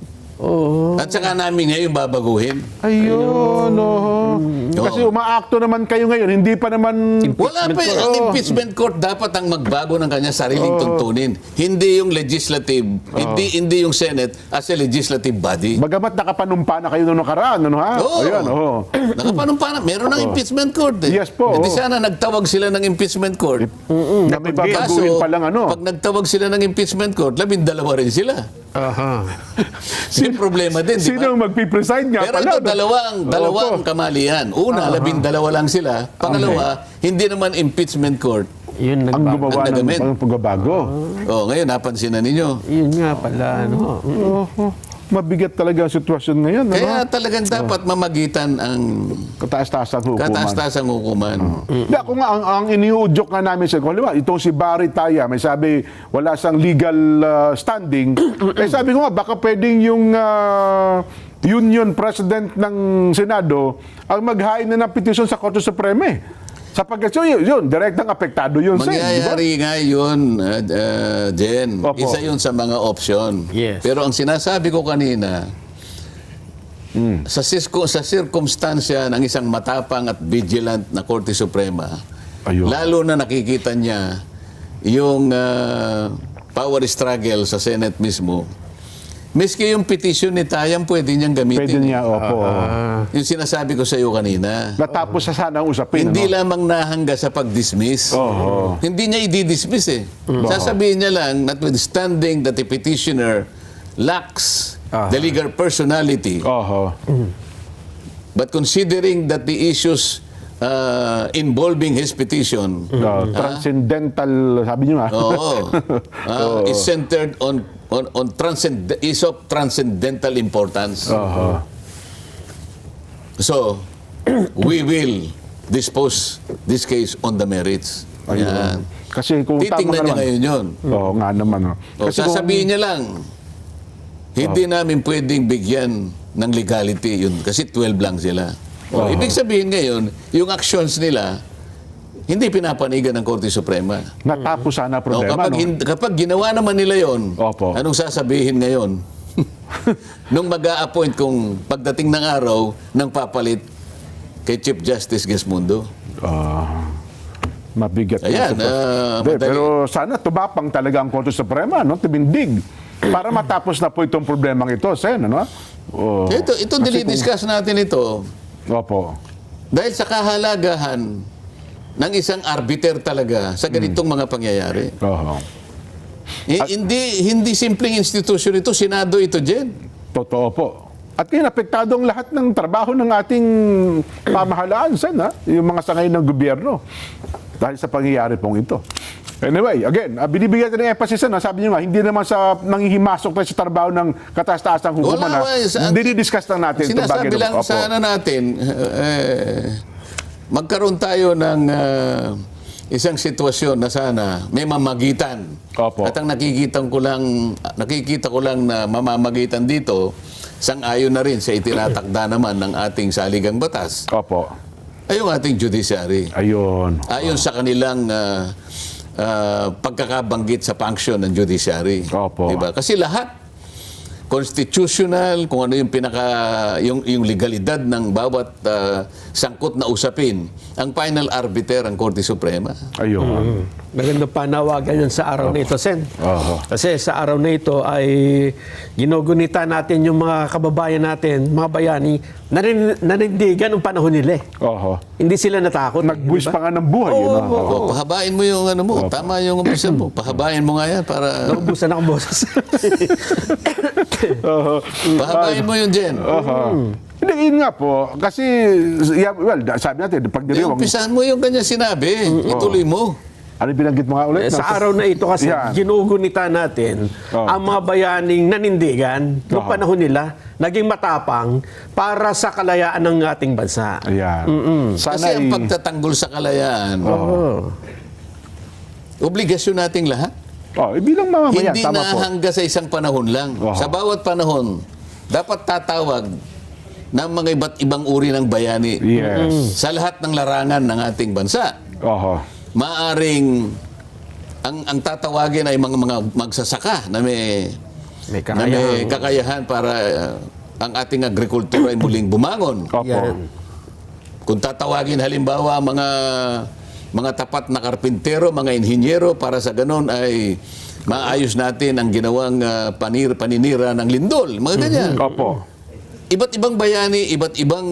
At saka namin ngayon babaguhin. Ayun. Kasi umaakto naman kayo ngayon. Hindi pa naman... Wala pa eh. Ang impeachment court dapat ang magbago ng kanyang sariling tuntunin. Hindi yung legislative, hindi yung Senate as a legislative body. Bagamat nakapanumpa na kayo noong nakaraan. Ano, ha? Oo. Ayan, oo. Nakapanumpa na. Meron ng impeachment court eh. Yes po, Hindi oo. sana nagtawag sila ng impeachment court. Na may babaguhin pa lang ano. pag nagtawag sila ng impeachment court, 12 rin sila. Aha. May problema din, di Sino ba? ang magpipreside nga Pero pala? ito, dalawang kamalian. Una, 12 lang sila. Pangalawa, hindi naman impeachment court. Yun Ang nagbago. gumawa Ang nagamit. ng pagbabago. Ngayon, napansin na ninyo. Yun nga pala, ano. Mabigat talaga ang sitwasyon ngayon. Kaya Ano? talagang dapat mamagitan ang Kataas-taasang hukuman. kataas-taasang hukuman. Hindi, ako nga, ang iniudyok nga namin sa kung halimbawa, itong si Barry Taya, may sabi, wala siyang legal standing. Sabi ko nga, baka pwedeng yung union president ng Senado ang maghain na ng petisyon sa Korte Suprema eh. Sapagkat yun, direktang apektado yun. Sen, di ba? Mangyayari nga yun, Jen. Opo. Isa yun sa mga option. Yes. Pero ang sinasabi ko kanina, sa circumstansya ng isang matapang at vigilant na Korte Suprema, Ayun. lalo na nakikita niya yung power struggle sa Senate mismo, miski yung petition ni Tayang pwede niyang gamitin. Pwede niya, opo. Yung sinasabi ko sa iyo kanina. Natapos sa sana ang usapin. Hindi ano? lamang nahangga sa pag-dismiss. Oo. Hindi niya i-dismiss eh. Sasabihin niya lang, notwithstanding that the petitioner lacks the legal personality, Oho. but considering that the issues involving his petition Transcendental, sabi niyo nga. is centered on is of transcendental importance. Oho. So, we will dispose this case on the merits. Yan. Ayun. Kasi kung tama Titingnan niya naman. ngayon yun. Oo nga naman. Oh. Kasi kung- Sasabihin niya lang, hindi namin pwedeng bigyan ng legality yun kasi 12 lang sila. Ibig sabihin ngayon, yung actions nila, hindi pinapanigan ng Korte Suprema. natapos sana problema. Kapag ginawa naman nila yon, Opo. anong sasabihin ngayon? Nung mag-a-appoint kung pagdating ng araw ng papalit kay Chief Justice Gesmundo. Mabigat. yung Ayan, sitwasyon. Hindi, madali. pero sana tumapang talaga ang Korte Suprema, no? Tumindig. Para matapos na po itong problemang ito, Sen, ano? Oh. Ito dinidiscuss natin ito Opo. dahil sa kahalagahan ng isang arbiter talaga sa ganitong mga pangyayari. Oho. Hindi simpleng institusyon ito, Senado ito, Jen. Totoo po. At ngayon, apektado ang lahat ng trabaho ng ating pamahalaan, Sen, ha? Yung mga sangay ng gobyerno. Dahil sa pangyayari pong ito. Anyway, again, binibigyan natin ng emphasis, ha? Sabi niyo nga, hindi naman sa nangihimasok tayo sa trabaho ng kataas-taasang hukuman, ha? Dinidiscuss lang natin itong bagay. Sinasabi lang Opo. sana natin, magkaroon tayo ng isang sitwasyon na sana may mamagitan. Opo. At ang nakikita ko lang na mamamagitan dito, sang-ayon na rin sa itinatakda naman ng ating saligang batas, Opo. ay yung ating judiciary. Ayun. Ayon sa kanilang pagkakabanggit sa function ng judiciary. Opo. Diba? Kasi lahat constitutional, kung ano yung yung legalidad ng bawat sangkot na usapin, ang final arbiter ang Korte Suprema. Ayun. Magandang panawagan yan sa araw na ito, Sen. Oho. Kasi sa araw na ito ay ginugunita natin yung mga kababayan natin, mga bayani, nanindigan ang panahon nila. Oho. Hindi sila natakot. Nagbuwis pa nga ng buhay. yun, ha? O, pahabain mo yung ano mo. Tama yung umpisa mo. Pahabain mo nga yan para... Naubusan ako, boses. Oho. Pahabain mo yun, Jen. Oho. Hindi, yun nga po. Kasi, well, sabi natin, pag Umpisahan mo yung kanya sinabi. Ituloy mo. Ano yung binanggit mo nga ulit? Sa araw na ito kasi, Yan. ginugunita natin ang mga bayaning nanindigan noong panahon nila, naging matapang para sa kalayaan ng ating bansa. Ayan. Kasi ang pagtatanggol sa kalayaan, obligasyon nating lahat. Bilang mamamayan, Hindi tama na po. hanggang sa isang panahon lang. Sa bawat panahon, dapat tatawag ng mga iba't ibang uri ng bayani Yes. sa lahat ng larangan ng ating bansa. Oho. Maaring ang tatawagin ay mga magsasaka na may May na may kakayahan para ang ating agrikultura ay muling bumangon. Opo. Yan. Kung tatawagin halimbawa mga tapat na karpintero, mga inhinyero, para sa ganon ay maayos natin ang ginawang paninira ng lindol. Mga ganyan. Opo. Iba't ibang bayani, iba't ibang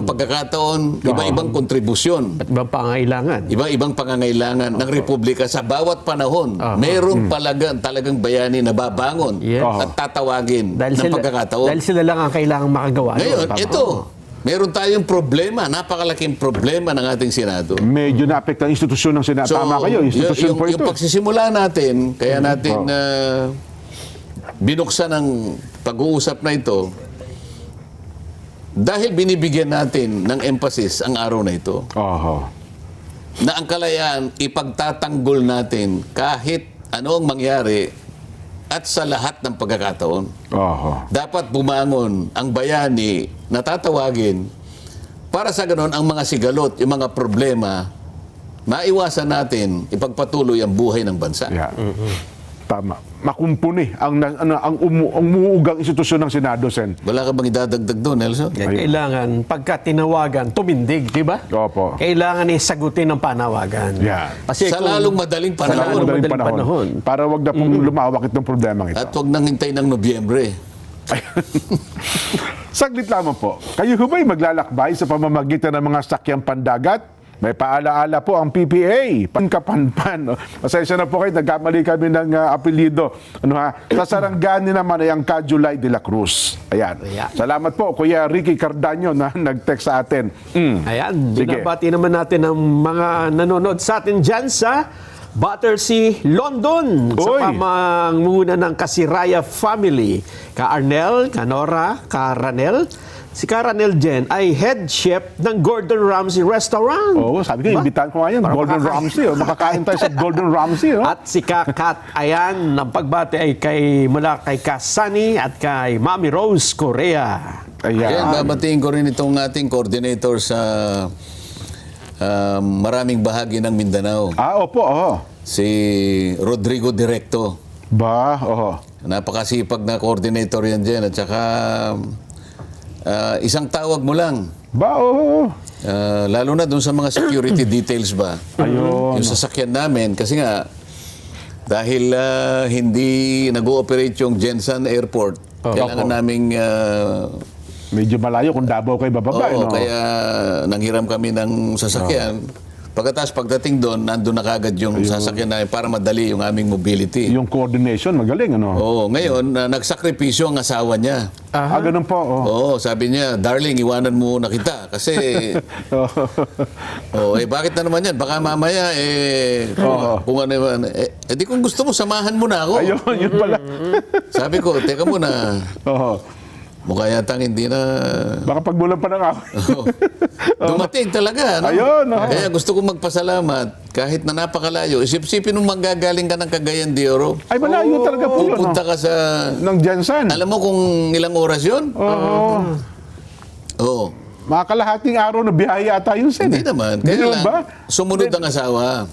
pagkakataon, iba-ibang kontribusyon. At ibang pangailangan. Iba-ibang pangangailangan ng Republika sa bawat panahon. Mayroong talagang bayani na babangon Yes. at tatawagin ng pagkakataon. Dahil sila lang ang kailangang makagawa. Ngayon, Tama. ito, meron tayong problema, napakalaking problema ng ating Senado. Medyo naapekta ang institusyon ng Senado. Tama kayo, institusyon po ito. Yung pagsisimula natin, kaya natin binuksan ang pag-uusap na ito, dahil binibigyan natin ng emphasis ang araw na ito, Oho. na ang kalayaan ipagtatanggol natin kahit ano ang mangyari at sa lahat ng pagkakataon. Oho. Dapat bumangon ang bayani na tatawagin para sa ganon ang mga sigalot, yung mga problema, maiwasan natin ipagpatuloy ang buhay ng bansa. Yeah. Tama. Makumpuni ang umuugang institusyon ng Senado, Sen. Wala ka bang idadagdag doon, Nelson? Kailangan, pagka tinawagan, tumindig, di ba? Opo. Kailangan sagutin ang panawagan. Yeah. Kasi Sa kung- lalong madaling Sa panahon. lalong madaling panahon. Para wag na pong lumawak itong problema ito. At huwag nang hintay ng Nobyembre. Saglit lamang po. Kayo ho ba'y maglalakbay sa pamamagitan ng mga sakyang pandagat? May paalaala po ang PPA, Pankapanpan. Pasensya na po kayo, nagkamali kami ng apelyido. Sa Sarangani naman ay ang Cajulay de la Cruz. Ayan. Ayan. Salamat po, Kuya Ricky Cardaño na nag-text sa atin. Ayan, Sige. binabati naman natin ang mga nanonood sa atin dyan sa Battersea, London. Sa Uy. pamanguna ng Kasiraya family. Ka Arnel, ka Nora, ka Ranel. Si Karanel Jen ay head chef ng Gordon Ramsay Restaurant. Oo, sabi ko, Ba? imbitahan ko nga yan, Para Golden makakain. Ramsay. Makakain tayo sa Golden Ramsay. At si Kakat, ayan, ang pagbati ay mula kay Kasani at kay Mami Rose Correa. Ayan, babatiin ko rin itong ating coordinator sa maraming bahagi ng Mindanao. Opo, oho. Si Rodrigo Directo. Oho. Napakasipag na coordinator yan dyan. At saka isang tawag mo lang. Oho. Lalo na doon sa mga security details ba? Ayun. Yung sasakyan namin. Kasi nga, dahil hindi nag-ooperate yung Jensen Airport, kailangan naming Medyo malayo kung Davao kayo bababa. oo, no? kaya nanghiram kami ng sasakyan. Pagkatapos pagdating doon, nandun na kagad yung sasakyan namin para madali yung aming mobility. Yung coordination, magaling, ano? Oo, ngayon, nagsakripisyo ang asawa niya. Ganun po. Oh. Oo, sabi niya, darling, iwanan mo na kita. Kasi, bakit na naman yan? Baka mamaya, kung ano naman, di kung gusto mo, samahan mo na ako. Ayun, yun pala. Sabi ko, teka muna, Oo. mukha yatang hindi na... Baka pagbulan pa ng ako. Dumating talaga. No? Ayun, oo. Kaya gusto kong magpasalamat, kahit na napakalayo, isip-isipin nung manggagaling ka ng Cagayan de Oro, Ay, malayo talaga po yun. pupunta ka sa... Ng Jensen. Alam mo kung ilang oras yun? Oo. Oo. Mga kalahating araw na biyahe ata yun, Sen. Hindi naman. Kaya Hindi lang, ba? sumunod ang asawa.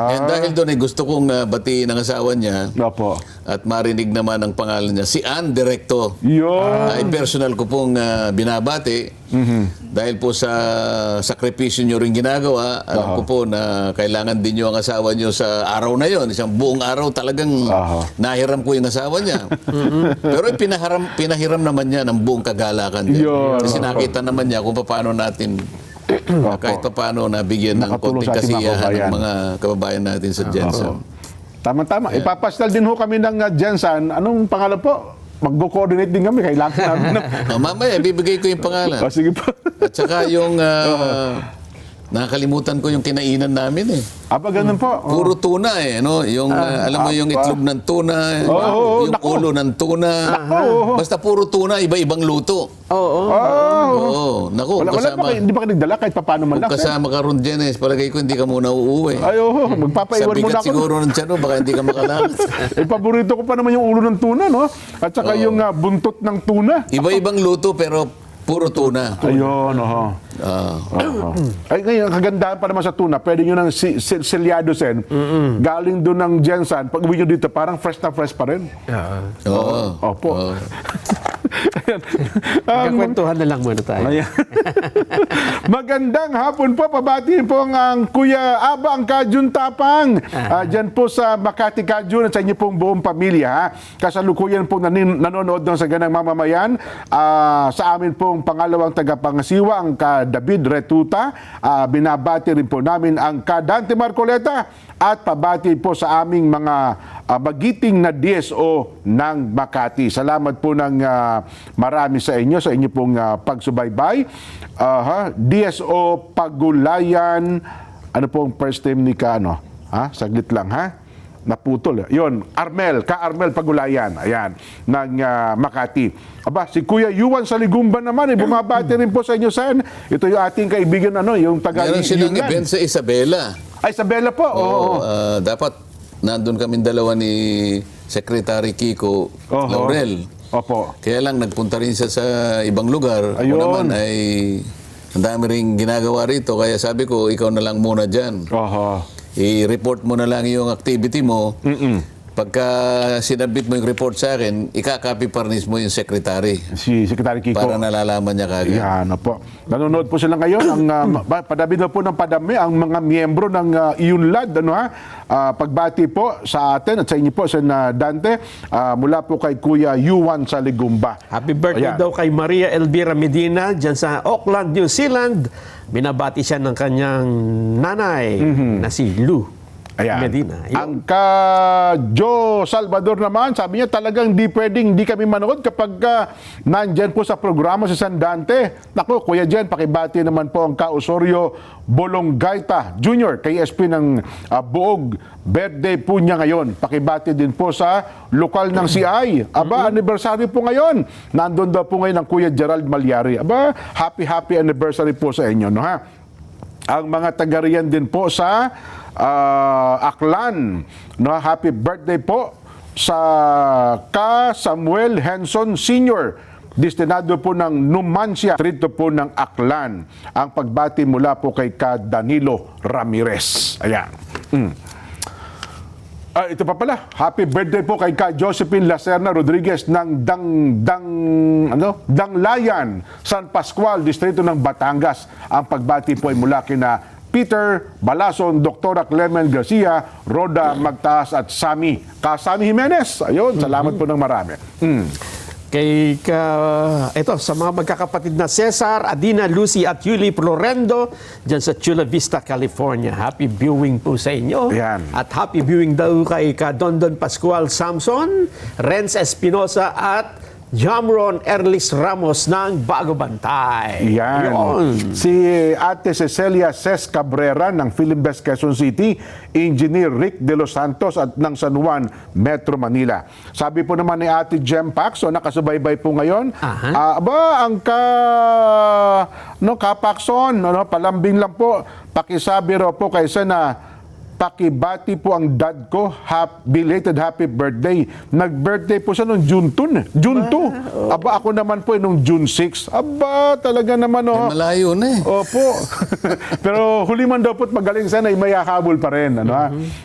And dahil doon, gusto kong batiin ang asawa niya Opo. at marinig naman ang pangalan niya, si Ann Directo. Yun. Ay personal ko pong binabati dahil po sa sakripisyo nyo rin ginagawa. Alam ko po na kailangan din nyo ang asawa nyo sa araw na yon. Isang buong araw talagang nahiram ko yung asawa niya. Pero pinahiram naman niya ng buong kagalakan din. Yun. Kasi nakita naman niya kung paano natin kahit paano nabigyan ng Nakatulong konting sa ating mga kasiyahan kababayan. ng mga kababayan natin sa Jensen. Tama-tama. Ipapastal din ho kami ng Jensen. Anong pangalan po? Mag-coordinate din kami. Kailangan namin. Mamaya, bibigay ko yung pangalan. Sige po. At saka yung Nakakalimutan ko yung kinainan namin eh. Aba, ganun po. Puro tuna eh, no? Yung, alam mo yung itlog ng tuna, yung naku. ulo ng tuna. Basta puro tuna, iba-ibang luto. Oo. Oo. Naku, Wala pa kayo, hindi ba kayo nagdala kahit paano man kung lang? kasama ka ron dyan eh, palagay ko hindi ka muna uuwi. Ay, magpapaiwan Sa muna bigat ako. siguro ng tiyan mo, baka hindi ka makalakad. Paborito ko pa naman yung ulo ng tuna, no? At saka yung buntot ng tuna. Iba-ibang luto pero puro tuna. Ayun, Ah. Ay, ngayon, ang kagandahan pa naman sa tuna, pwede nyo ng selyado, Sen. Galing doon ng Jensan, pag uwi nyo dito, parang fresh na fresh pa rin. Oo. Opo. Oo. Magkakwentuhan na lang muna tayo. Ayan. Magandang hapon po. Pabati po ang Kuya Aba, ang Kajun Tapang. Diyan po sa Makati Kajun at sa inyo pong buong pamilya. Ha? Kasalukuyan po nanonood ng Saganang Mamamayan. Sa amin pong pangalawang tagapangasiwa, ang ka David Retuta. Binabati rin po namin ang ka Dante Marcoleta. At pabati po sa aming mga magiting na DSO ng Makati. Salamat po ng marami sa inyo pong pagsubaybay. DSO Pagulayan, ano pong first name ni saglit lang naputol. Yon, Ka Armel Pagulayan, ayan, ng Makati. Aba, si Kuya Yuan Saligumba naman, bumabati rin po sa inyo, Sen. Ito yung ating kaibigan, yung taga Meron silang Yulan. event sa Isabela. Ay, Isabela po. Oo. Dapat nandun kami dalawa ni Secretary Kiko Laurel. Opo. Kaya lang nagpunta rin siya sa ibang lugar. Ayun. Ako naman ay ang dami rin ginagawa rito. Kaya sabi ko, ikaw na lang muna dyan. Oho. I-report mo na lang yung activity mo. Pagka sinabit mo yung report sa akin, ikaka-parnis mo yung secretary Si Secretary Kiko. para nalalaman niya kagad. Yan, po. Nanonood po sila ngayon. Padami na po ng padami ang mga miyembro ng Iunlad. Pagbati po sa atin at sa inyo po, Sen Dante, mula po kay Kuya Yuan Saligumba. Happy birthday Ayan. daw kay Maria Elvira Medina dyan sa Auckland, New Zealand. Binabati siya ng kanyang nanay na si Lou Ayan. Medina. Yun. Ang ka Joe Salvador naman, sabi niya talagang di kami manood kapag nandyan po sa programa si San Dante. Naku, Kuya Jen, pakibati naman po ang ka Osorio Bolonggaita Jr. kay SP ng Buog. Birthday po niya ngayon. Pakibati din po sa lokal ng CI. Aba, anniversary po ngayon. Nandun daw po ngayon ang Kuya Gerald Malyari. Aba, happy anniversary po sa inyo, no ha? Ang mga taga-riyan din po sa Aklan, no, happy birthday po sa ka Samuel Henson Sr., destinado po ng Numancia, trito po ng Aklan. Ang pagbati mula po kay ka Danilo Ramirez. Ayan. Ito pa pala, happy birthday po kay ka Josephine Lacerna Rodriguez ng Danglayan, San Pascual, distrito ng Batangas. Ang pagbati po ay mula kina Peter Balason, Dr. Clement Garcia, Roda Magtaas at Sami Jimenez. Ayun, salamat po ng marami. Ito, sa mga magkakapatid na Cesar, Adina, Lucy at Yuli Florendo dyan sa Chula Vista, California. Happy viewing po sa inyo. Ayan. At happy viewing daw kay Dondon Pascual Samson, Renz Espinosa at Jamron Erlis Ramos ng Bago Bantay. Yan. Yun. Si Ate Cecilia Ces Cabrera ng Philinvest Quezon City, Engineer Rick De Los Santos at ng San Juan, Metro Manila. Sabi po naman ni Ate Jem Paxson, nakasubaybay po ngayon. Ang Paxson, palambing lang po, pakisabi raw po kay Sena, pakibati po ang dad ko, belated happy birthday. Nag-birthday po siya noong June 2. June 2. Aba, ako naman po noong June 6. Aba, talaga naman Malayo na eh. Opo. Pero huli man daw po't magaling sana, may habol pa rin.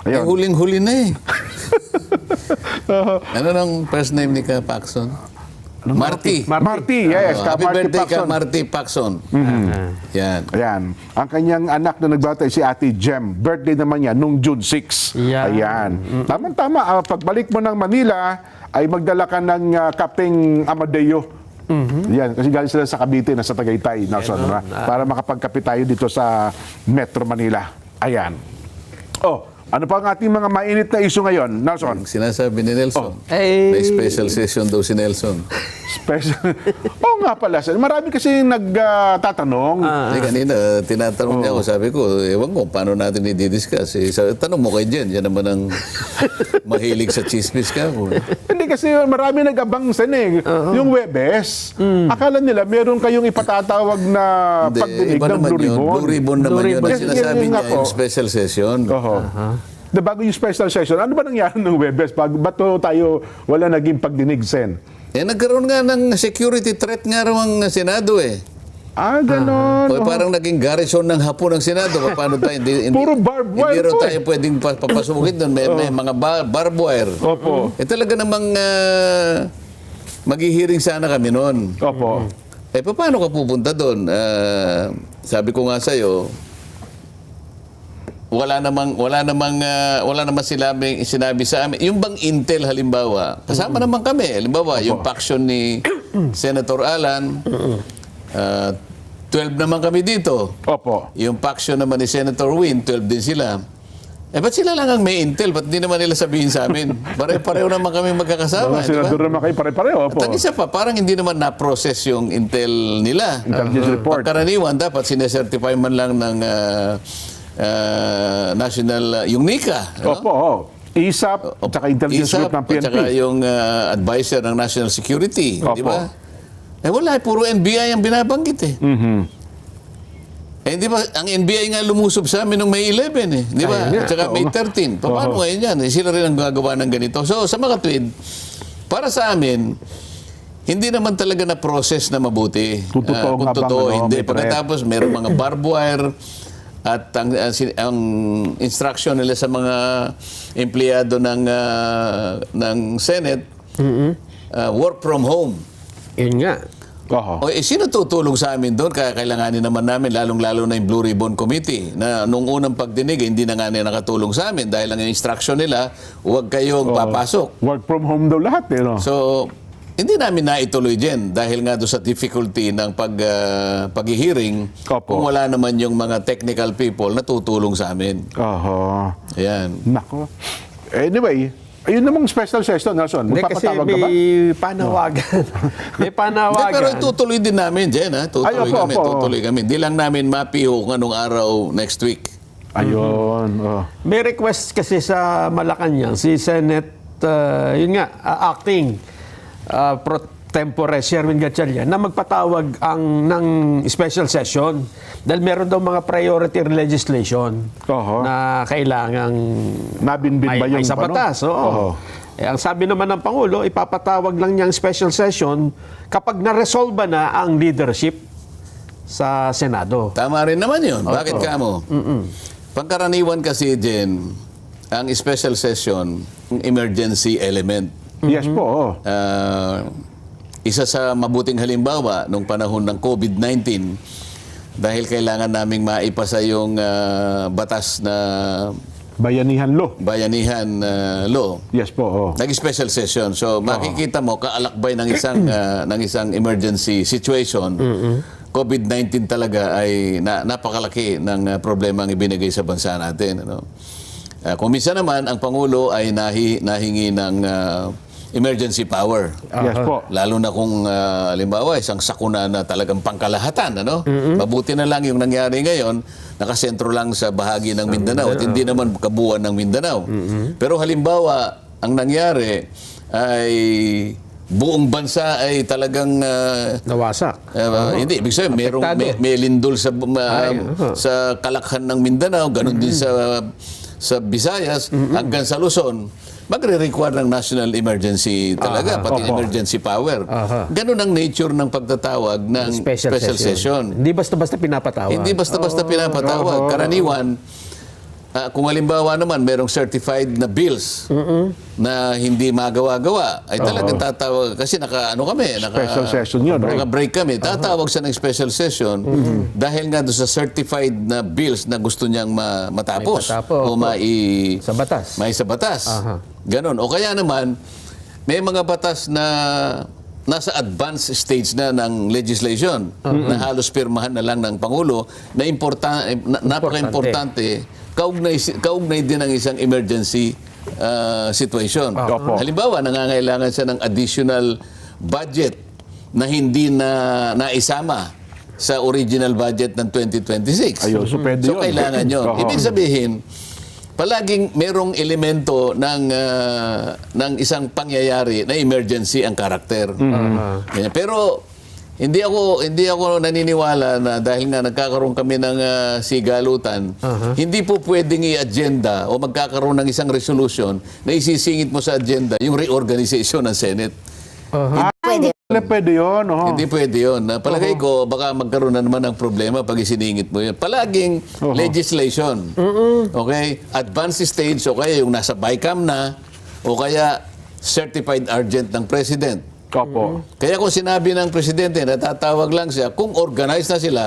Eh, huling-huli na eh. Ano nang first name ni Ka Paxson? Marty. Marty, yes. Happy Marty birthday Paxson. ka, Marty Paxson. Yan. Ayan. Ang kanyang anak na nagbata si Ate Jem. Birthday naman niya nung June 6. Yan. Ayan. Tama-tama. Pagbalik mo ng Manila, ay magdala ka ng kapeng Amadeo. Yan. Kasi galing sila sa Cavite, nasa Tagaytay. Para makapagkape tayo dito sa Metro Manila. Ayan. Ano pa ang ating mga mainit na issue ngayon, Nelson? Sinasabi ni Nelson. Eh, May special session daw si Nelson. Special. Oo nga pala, Sen. Marami kasi nagtatanong. Kanina, tinatanong niya ako, sabi ko, ewan ko, paano natin i-discuss? Tanong mo kay Jen, yan naman ang mahilig sa chismis ka. Hindi kasi marami nag-abang, Sen, eh. Yung Webes, akala nila meron kayong ipatatawag na pagdinig ng Blue Ribbon. Blue Ribbon naman yun. Ang Yes, sinasabi yun nga niya, po. yung special session. Oho. Bago yung special session, ano ba nangyari ng Webes? Ba't tayo wala naging pagdinig, Sen? Nagkaroon nga ng security threat nga raw ang Senado eh. Ganon. O, parang naging garrison ng Hapon ng Senado. Paano tayo? Puro barbed wire Hindi raw po tayo pwedeng papasukin doon. May mga barbed wire. Opo. Talaga namang maghihiring sana kami noon. Opo. Paano ka pupunta doon? Sabi ko nga sa'yo, wala namang sinabi sa amin. Yung bang Intel halimbawa, kasama naman kami. Halimbawa, yung faction ni Senator Alan, 12 naman kami dito. Opo. Yung faction naman ni Senator Win, 12 din sila. Ba't sila lang ang may Intel? Ba't di naman nila sabihin sa amin? Pareho naman kami magkakasama. Mga senador naman kayo pare-pareho. Opo. At ang isa pa, parang hindi naman na-process yung Intel nila. Intelligence report. Pagkaraniwan, dapat sinesertify man lang ng national, yung NICA. ano? Opo. ISAP, at saka intelligence ISAP, group ng PNP. at saka yung advisor ng National Security. Di Opo. ba? Wala, puro NBI ang binabanggit eh. Di ba, ang NBI nga lumusob sa amin nung May 11 eh. Di ba? Ayun nga. At saka May 13. Paano ngayon yan? Sila rin ang gagawa ng ganito. So, sa mga tweet, para sa amin, hindi naman talaga na-process na mabuti. Totoo Kung nga bang, totoo, hindi. may threat? Pagkatapos, meron mga barbed wire at ang instruction nila sa mga empleyado ng Senate, work from home. Yun nga. Oho. Sino tutulong sa amin doon? Kaya kailanganin naman namin, lalong-lalo na yung Blue Ribbon Committee, na nung unang pagdinig, hindi na nga nila nakatulong sa amin dahil ang instruction nila, huwag kayong papasok. Work from home daw lahat, eh, no? So, hindi namin naituloy dyan dahil nga doon sa difficulty ng pag-hearing Opo. kung wala naman yung mga technical people na tutulong sa amin. Oho. Ayan. Nako. Anyway, ayun namang special session, Nelson. Hindi kasi Magpapatawag ka ba? may panawagan. May Hindi, panawagan. pero tutuloy din namin, Jen. Ha? Tutuloy Ay, opo, kami, opo. tutuloy kami. Hindi lang namin mapiho kung anong araw next week. Ayun. May request kasi sa Malacanang si Senate, yun nga, acting pro tempore Sherwin Gatchalian na magpatawag ng special session dahil meron daw mga priority legislation Oho. na kailangang Nabinbin ba yung may sa ano? batas. Oo. Oho. Ang sabi naman ng Pangulo, ipapatawag lang niyang special session kapag na-resolve na ang leadership sa Senado. Tama rin naman yun. Bakit ka mo? Pangkaraniwan kasi, Jen, ang special session, emergency element. Yes po. Isa sa mabuting halimbawa nung panahon ng COVID-19 dahil kailangan naming maipasa yung batas na Bayanihan law. bayanihan law. Yes po. Nag-special session. So makikita mo kaalakbay ng isang emergency situation. COVID-19 talaga ay napakalaki ng problema ang ibinigay sa bansa natin, ano. Kung minsan naman ang Pangulo ay nahingi ng emergency power. Yes po. Lalo na kung halimbawa isang sakuna na talagang pangkalahatan, ano? Mabuti na lang yung nangyari ngayon, nakasentro lang sa bahagi ng Mindanao at hindi naman kabuuan ng Mindanao. Pero halimbawa, ang nangyari ay buong bansa ay talagang Nawasak. hindi, ibig sabihin, Apektado. may lindol sa kalakhan ng Mindanao, ganun din sa Visayas, hanggang sa Luzon, magre-require ng national emergency talaga, pati Opo. emergency power. Ganun ang nature ng pagtatawag ng special session. Hindi basta-basta pinapatawag. Hindi basta-basta pinapatawag. Karaniwan, kung halimbawa naman merong certified na bills na hindi magawa-gawa, ay talagang tatawag. Kasi Special session yun, right? Naka-break kami. Tatawag siya ng special session dahil nga doon sa certified na bills na gusto niyang matapos. O Sa batas. may sa batas. Ganon. O kaya naman, may mga batas na nasa advanced stage na ng legislation na halos pirmahan na lang ng Pangulo na napaka-importante kaugnay din ng isang emergency situation. Opo. Halimbawa, nangangailangan siya ng additional budget na hindi na naisama sa original budget ng 2026. Ayun, so pwede yun. Kailangan yun. Oho. Ibig sabihin, palaging merong elemento ng isang pangyayari na emergency ang karakter. Ganyan. Pero hindi ako naniniwala na dahil nga nagkakaroon kami ng sigalutan, hindi po pwedeng i-agenda o magkakaroon ng isang resolution na isisingit mo sa agenda yung reorganization ng Senate. Pwede yun. Hindi pwede yun. Palagay ko, baka magkaroon na naman ng problema pag isiningit mo yun. Palaging legislation. Okay? Advanced stage o kaya yung nasa BICAM na o kaya certified urgent ng President. Opo. Kaya kung sinabi ng Presidente, natatawag lang siya, kung organized na sila,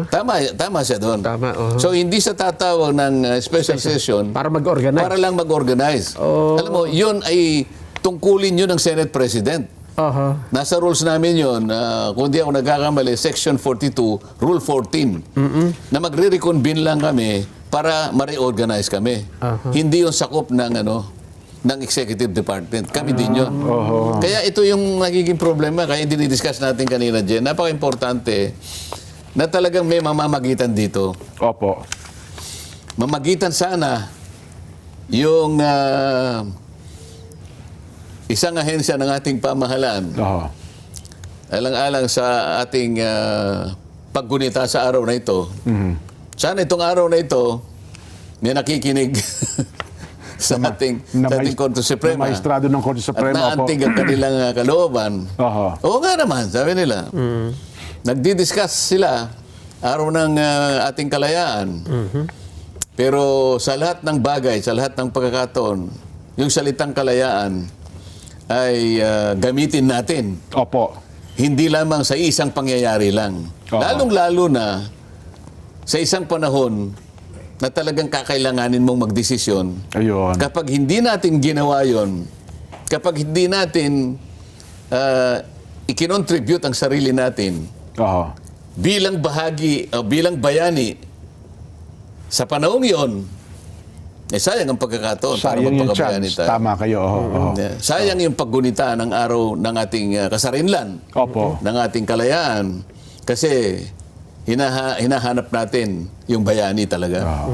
tama siya doon. Tama, So, hindi sa tatawag ng special session Para mag-organize. para lang mag-organize. Alam mo, yun ay tungkulin yun ng Senate President. Nasa rules namin yun, kung di ako nagkakamali, Section 42, Rule 14, na magre-reconvene lang kami para ma-reorganize kami. Hindi yung sakop ng Executive Department. Kami din yun. Kaya ito yung nagiging problema, kaya hindi discuss natin kanina, Jen. Napaka-importante na talagang may mamamagitan dito. Opo. Mamagitan sana yung isang ahensya ng ating pamahalaan, Oho. alang-alang sa ating paggunita sa araw na ito. Sana itong araw na ito, may nakikinig sa ating Korte Suprema. Na maestrado ng Korte Suprema. At naantig ang kanilang kalooban. Oho. Oo nga naman, sabi nila. Nagdi-discuss sila araw ng ating kalayaan. Pero sa lahat ng bagay, sa lahat ng pagkakataon, yung salitang kalayaan ay gamitin natin. Opo. Hindi lamang sa isang pangyayari lang. Oo. Lalong-lalo na sa isang panahon na talagang kakailanganin mong magdesisyon. Ayun. Kapag hindi natin ginawa yon, kapag hindi natin ikinontribute ang sarili natin Oho. bilang bahagi o bilang bayani sa panahong yon, sayang ang pagkakataon para Sayang yung magpakabayani chance. tayo. Tama kayo. Oho. Sayang yung paggunita ng araw ng ating kasarinlan, Opo. ng ating kalayaan, kasi hinahanap natin yung bayani talaga.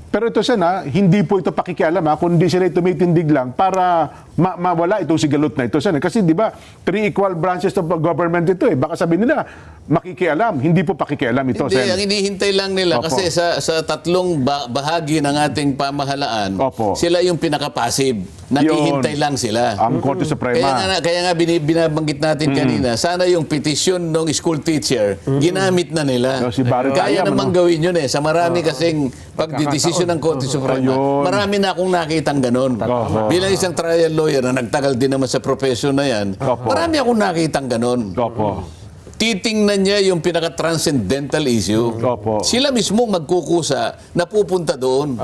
Pero ito Sen, hindi po ito pakikialam kundi sila tumitindig lang para mawala itong sigalot na ito Sen. Kasi di ba, 3 equal branches of government ito Baka sabihin nila, makikialam. Hindi po pakikialam ito Hindi, Sen. ang hinihintay lang nila Opo. kasi sa tatlong bahagi ng ating pamahalaan, Opo. sila yung pinaka-passive. Naghihintay Yun. lang sila. Ang Korte Suprema. Kaya nga binabanggit natin kanina, sana yung petition ng school teacher, ginamit na nila. Si Barrett Kaya Ayam, namang gawin yun Sa marami kasing pagdidesisyon ng Korte Suprema, Ayun. marami na akong nakitang ganun. Oho. Bilang isang trial lawyer na nagtagal din naman sa profession na yan, Opo. marami akong nakitang ganun. Opo. Titingnan niya yung pinaka-transcendental issue. Opo. Sila mismo magkukusa na pupunta doon.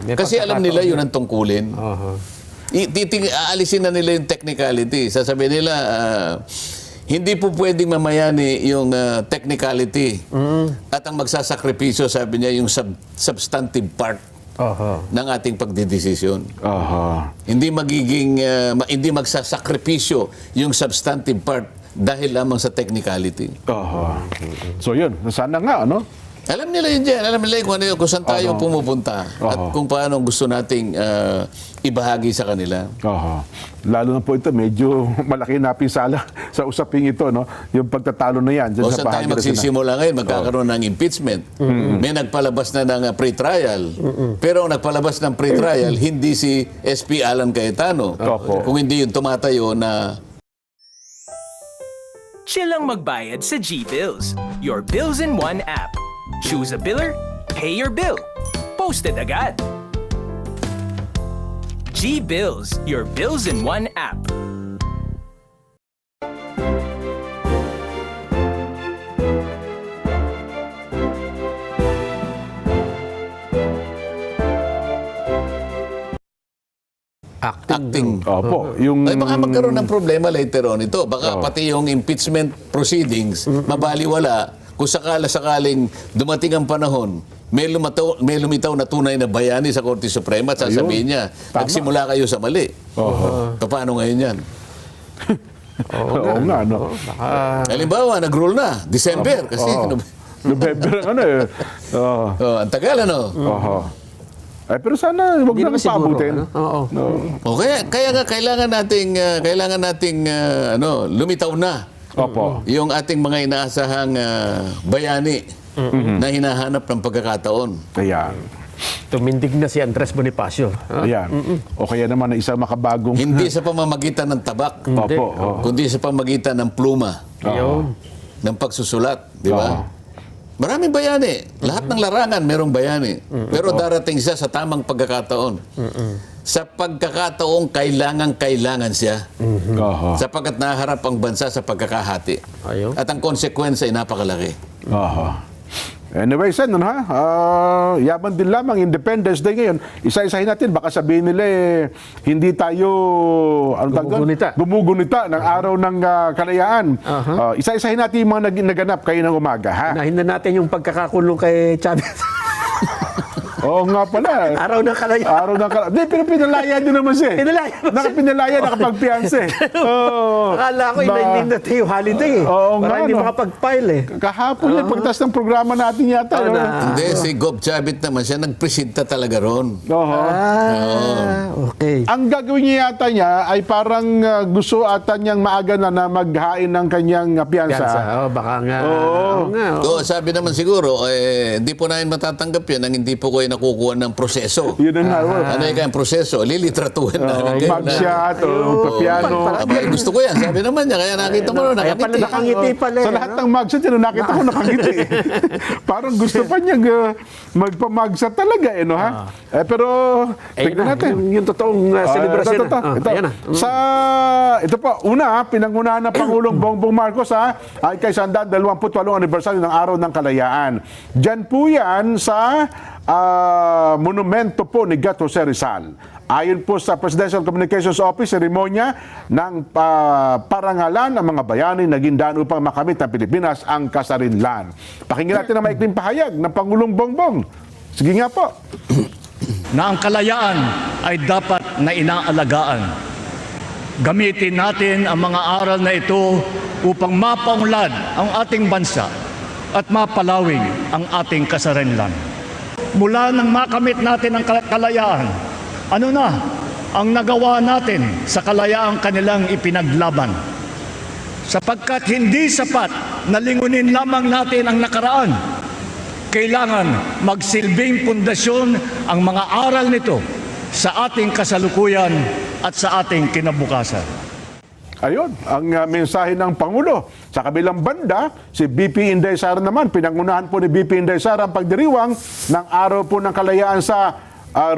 May Kasi alam nila yun ang tungkulin. Aalisin na nila yung technicality. Sasabihin nila, hindi po pwedeng mamayani yung technicality. At ang magsasakripisyo, sabi niya, yung substantive part ng ating pagdidesisyon. Oho. Hindi hindi magsasakripisyo yung substantive part dahil lamang sa technicality. Oho. So yun, sana nga, Alam nila yun dyan. Alam nila yun kung saan tayo pumupunta at kung paano gusto nating ibahagi sa kanila. Oho. Lalo na po ito, medyo malaki na pisala sa usaping ito, Yung pagtatalo na yan. Dyan O sa saan tayo bahagi na magsisimula ngayon, magkakaroon ng impeachment. May nagpalabas na ng pre-trial. Pero ang nagpalabas ng pre-trial, hindi si SP Alan Cayetano. Opo. Kung hindi yung tumatayo na Chill lang magbayad sa GBills. Your bills in one app. Choose a biller, pay your bill. Posted agad. GBills, your bills in one app. acting. Opo, yung Ay, baka magkaroon ng problema later on ito. Baka pati yung impeachment proceedings, mabaliwala kung sakaling dumating ang panahon, may lumitaw na tunay na bayani sa Korte Suprema at sasabihin niya, nagsimula kayo sa mali. Paano ngayon yan? Oo nga, no. Halimbawa, nag-rule na, December. Kasi November ang ano eh. Oo. ang tagal ano. Oho. Ay, pero sana huwag Hindi nang naman siguro. paabutin. Ano? Oo. O kaya nga kailangan nating lumitaw na Opo. yung ating mga inaasahang bayani na hinahanap ng pagkakataon. Ayan. Tumindig na si Andres Bonifacio. Ayan. O kaya naman na isang makabagong... Hindi sa pamamagitan ng tabak, Opo. Oo. kundi sa pamamagitan ng pluma, Yun. ng pagsusulat, di ba? Maraming bayani. Lahat ng larangan merong bayani. Pero darating siya sa tamang pagkakataon. Sa pagkakataong kailangan siya. Oho. Sapagkat naharap ang bansa sa pagkakahati. Ayun. At ang konsekwensya ay napakalaki. Oho. Anyway, Sen, ano, ha? Yaman din lamang, Independence Day ngayon. Isa-isahin natin, baka sabihin nila hindi tayo gumugunita ng araw ng kalayaan. Isa-isahin natin yung mga naganap kayo ng umaga, ha? Nahin na natin yung pagkakakulong kay Chavez. Oo nga pala. Araw ng kalayaan. Araw ng kalayaan. Hindi, pero pinalaya din naman siya. Pinalaya ba siya? Pinalaya, nakapagpianse. Akala ko inainin natin yung holiday. Oo nga, Para hindi no. makapag-file eh. Kahapon yan, pagtas ng programa natin yata. no? Hindi, si Gob Chavit naman siya, nagpresenta talaga ron. Oho. Okay. Ang gagawin niya yata niya ay parang gusto ata niyang maaga na maghain ng kanyang piyansa. Piyansa. Baka nga. Oo. nga. So, sabi naman siguro, hindi po namin matatanggap yan ang hindi po kayo nakukuha ng proseso. Yun ang Ano yung proseso? Lilitratuhin na. magshot o papiano. Gusto ko yan. Sabi naman niya, kaya nakita mo rin, Kaya pala nakangiti. nakangiti pala. Sa lahat ng magshot, yun, nakita ko nakangiti. Parang gusto pa niyang magpamagshot talaga, no, ha? Pero, tignan natin. Yung totoong celebration Ito. Ayan na. Ito po, una, pinangunahan ng Pangulong Bongbong Marcos ay kay 128 anibersaryo ng Araw ng Kalayaan. Diyan po yan sa monumento po ni Gat Jose Rizal. Ayon po sa Presidential Communications Office, seremonya ng parangalan ng mga bayani na gindaan upang makamit ng Pilipinas ang kasarinlan. Pakinggan natin ang maikling pahayag ng Pangulong Bongbong. Sige nga po. Na ang kalayaan ay dapat na inaalagaan. Gamitin natin ang mga aral na ito upang mapaunlad ang ating bansa at mapalawig ang ating kasarinlan. Mula nang makamit natin ang kalayaan, ano na ang nagawa natin sa kalayaang kanilang ipinaglaban? Sapagkat hindi sapat na lingunin lamang natin ang nakaraan. Kailangan magsilbing pundasyon ang mga aral nito sa ating kasalukuyan at sa ating kinabukasan. Ayun, ang mensahe ng Pangulo. Sa kabilang banda, si BP Inday Sara naman, pinangunahan po ni BP Inday Sara ang pagdiriwang ng Araw po ng Kalayaan sa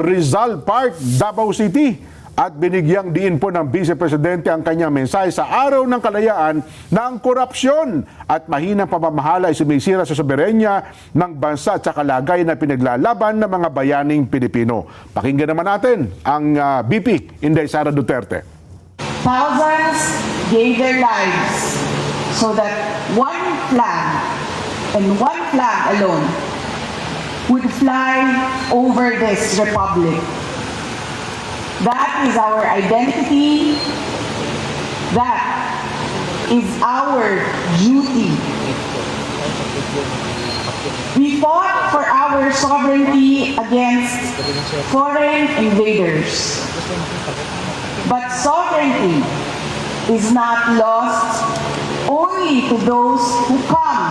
Rizal Park, Davao City. At binigyang diin po ng Vice Presidente ang kanyang mensahe sa Araw ng Kalayaan na ang korupsyon at mahinang pamamahala ay sumisira sa soberenya ng bansa at sa kalagayan na pinaglalaban ng mga bayaning Pilipino. Pakinggan naman natin ang BP Inday Sara Duterte. Thousands gave their lives so that one flag and one flag alone would fly over this republic. That is our identity. That is our duty. We fought for our sovereignty against foreign invaders. But sovereignty is not lost only to those who come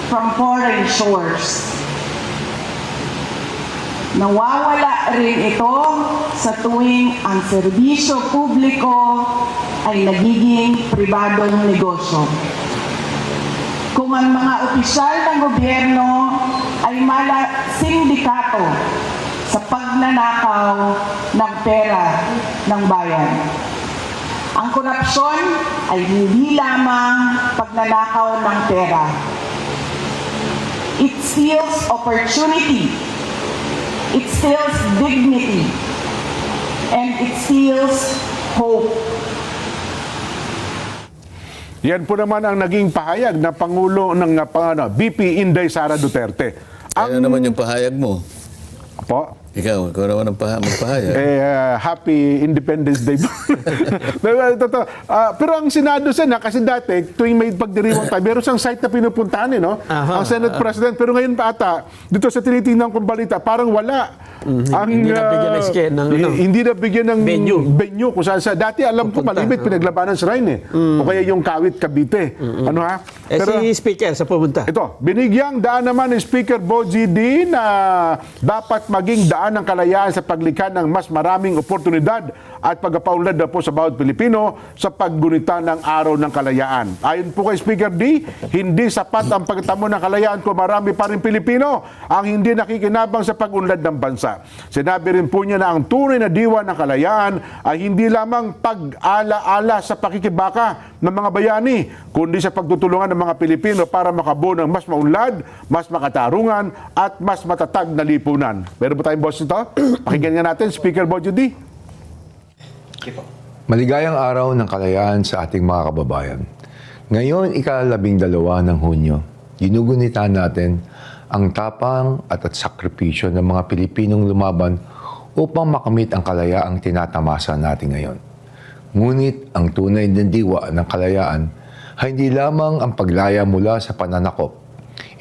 from foreign shores. Nawawala rin ito sa tuwing ang serbisyo publiko ay nagiging pribadong negosyo. Kung ang mga opisyal ng gobyerno ay sindikato sa pagnanakaw ng pera ng bayan. Ang korupsyon ay hindi lamang pagnanakaw ng pera. It steals opportunity. It steals dignity. and it steals hope. Yan po naman ang naging pahayag ng Pangulo ng BP Inday Sara Duterte. Ano naman yung pahayag mo? Po, Ikaw naman ang magpahayag. Happy Independence Day. Pero ang Senado Sen, kasi dati, tuwing may pagdiriwang tayo, meron siyang site na pinupuntahan, no? Ang Senate President. Pero ngayon pa ata, dito sa tinitingnan kong balita, parang wala. Hindi nabigyan ng hindi nabigyan ng venue kung saan sa dati alam ko malimit pinaglabanan sa Rhine o kaya yung Kawit Cavite. Ano ha? Si Speaker sa pumunta. Ito, binigyang daan naman ni Speaker Bogie D na dapat maging daan ng kalayaan sa paglikha ng mas maraming oportunidad at pagpapaunlad na po sa bawat Pilipino sa paggunita ng Araw ng Kalayaan. Ayon po kay Speaker D, hindi sapat ang pagtamo ng kalayaan kung marami pa rin Pilipino ang hindi nakikinabang sa pag-unlad ng bansa. Sinabi rin po niya na ang tunay na diwa ng kalayaan ay hindi lamang pag-ala-ala sa pakikibaka ng mga bayani, kundi sa pagtutulungan ng mga Pilipino para makabuo ng mas maunlad, mas makatarungan, at mas matatag na lipunan. Meron ba tayong boss nito? Pakinggan nga natin, Speaker Bogie D. Maligayang araw ng kalayaan sa ating mga kababayan. Ngayon, ika-12 ng Hunyo, ginugunita natin ang tapang at sakripisyo ng mga Pilipinong lumaban upang makamit ang kalayaang tinatamasa natin ngayon. Ngunit ang tunay na diwa ng kalayaan ay hindi lamang ang paglaya mula sa pananakop.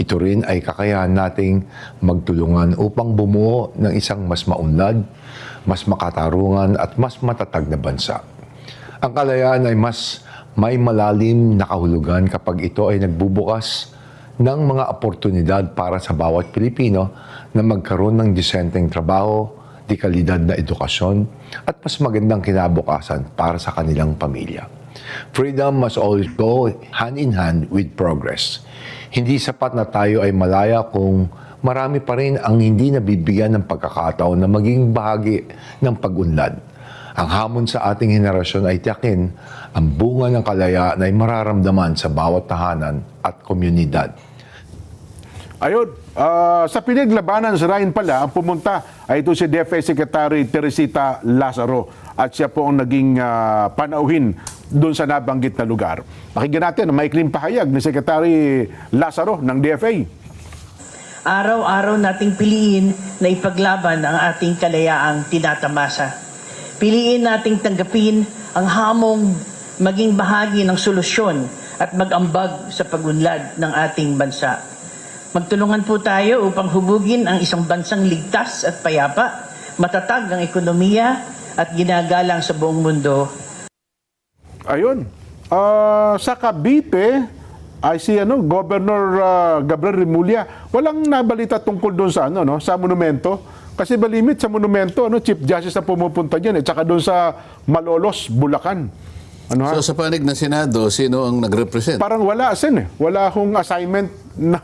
Ito rin ay kakayahan nating magtulungan upang bumuo ng isang mas maunlad, mas makatarungan at mas matatag na bansa. Ang kalayaan ay mas may malalim na kahulugan kapag ito ay nagbubukas ng mga oportunidad para sa bawat Pilipino na magkaroon ng disenteng trabaho, di kalidad na edukasyon at mas magandang kinabukasan para sa kanilang pamilya. Freedom must always go hand in hand with progress. Hindi sapat na tayo ay malaya kung marami pa rin ang hindi nabibigyan ng pagkakataon na maging bahagi ng pag-unlad. Ang hamon sa ating henerasyon ay tiyakin ang bunga ng kalayaan ay mararamdaman sa bawat tahanan at komunidad. Ayun, sa pinaglabanan sa Rhine pala, ang pumunta ay ito si DFA Secretary Teresita Lazaro at siya po ang naging panauhin doon sa nabanggit na lugar. Pakinggan natin ang maikling pahayag ni Secretary Lazaro ng DFA. Araw-araw nating piliin na ipaglaban ang ating kalayaang tinatamasa. Piliin nating tanggapin ang hamong maging bahagi ng solusyon at mag-ambag sa pagunlad ng ating bansa. Magtulungan po tayo upang hubugin ang isang bansang ligtas at payapa, matatag ang ekonomiya at ginagalang sa buong mundo. Ayun, sa Cavite ay si Governor Gabriel Remulla, walang nabalita tungkol doon sa sa monumento. Kasi malimit sa monumento, Chief Justice na pumupunta diyan tsaka doon sa Malolos, Bulacan. So sa panig ng Senado, sino ang nag-represent? Parang wala, Sen. Wala akong assignment na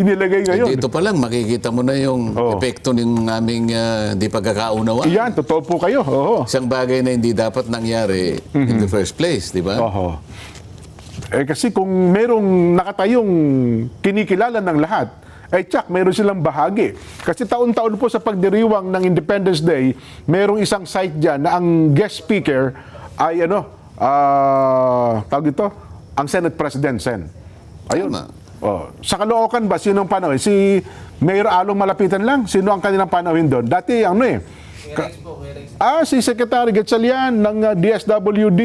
inilagay ngayon. Dito pa lang, makikita mo na yung epekto ng aming di pagkakaunawa. Iyan, totoo po kayo. Oo. Isang bagay na hindi dapat nangyari in the first place, di ba? Oo. Kasi kung merong nakatayong kinikilala ng lahat, tsak, meron silang bahagi. Kasi taon-taon po sa pagdiriwang ng Independence Day, merong isang site dyan na ang guest speaker ay tawag dito, ang Senate President, Sen. Ayun. Sa Caloocan ba, sinong panahon? Si Mayor Along Malapitan lang? Sino ang kanilang panahon doon? Dati, si Secretary Gatchalian ng DSWD.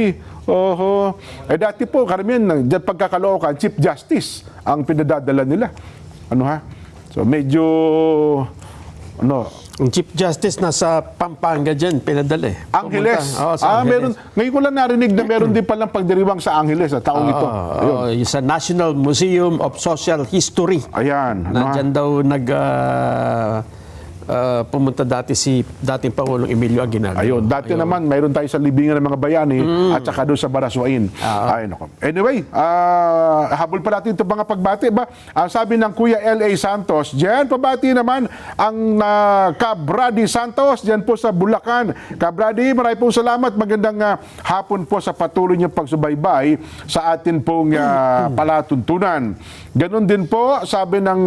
Oho. Dati po, karamihan, dyan pagkakalookan, Chief Justice ang pinadadala nila. So, medyo, Ang Chief Justice nasa Pampanga dyan, pinadala Angeles. Sa Angeles. Meron, ngayon ko lang narinig na meron din palang pagdiriwang sa Angeles sa taong ito. Ayun. Sa National Museum of Social History. Ayan. Nandyan daw pumunta dati si dating Pangulong Emilio Aguinaldo. Ayun. Dati naman, mayroon tayo sa libingan ng mga bayani at saka doon sa Baraswain. Anyway, habol pa natin ito mga pagbati. Ang sabi ng Kuya L.A. Santos, diyan pabati naman ang Cabradi Santos, diyan po sa Bulacan. Cabradi, maraming pong salamat. Magandang hapon po sa patuloy niyong pagsubaybay sa atin pong palatuntunan. Ganon din po, sabi ng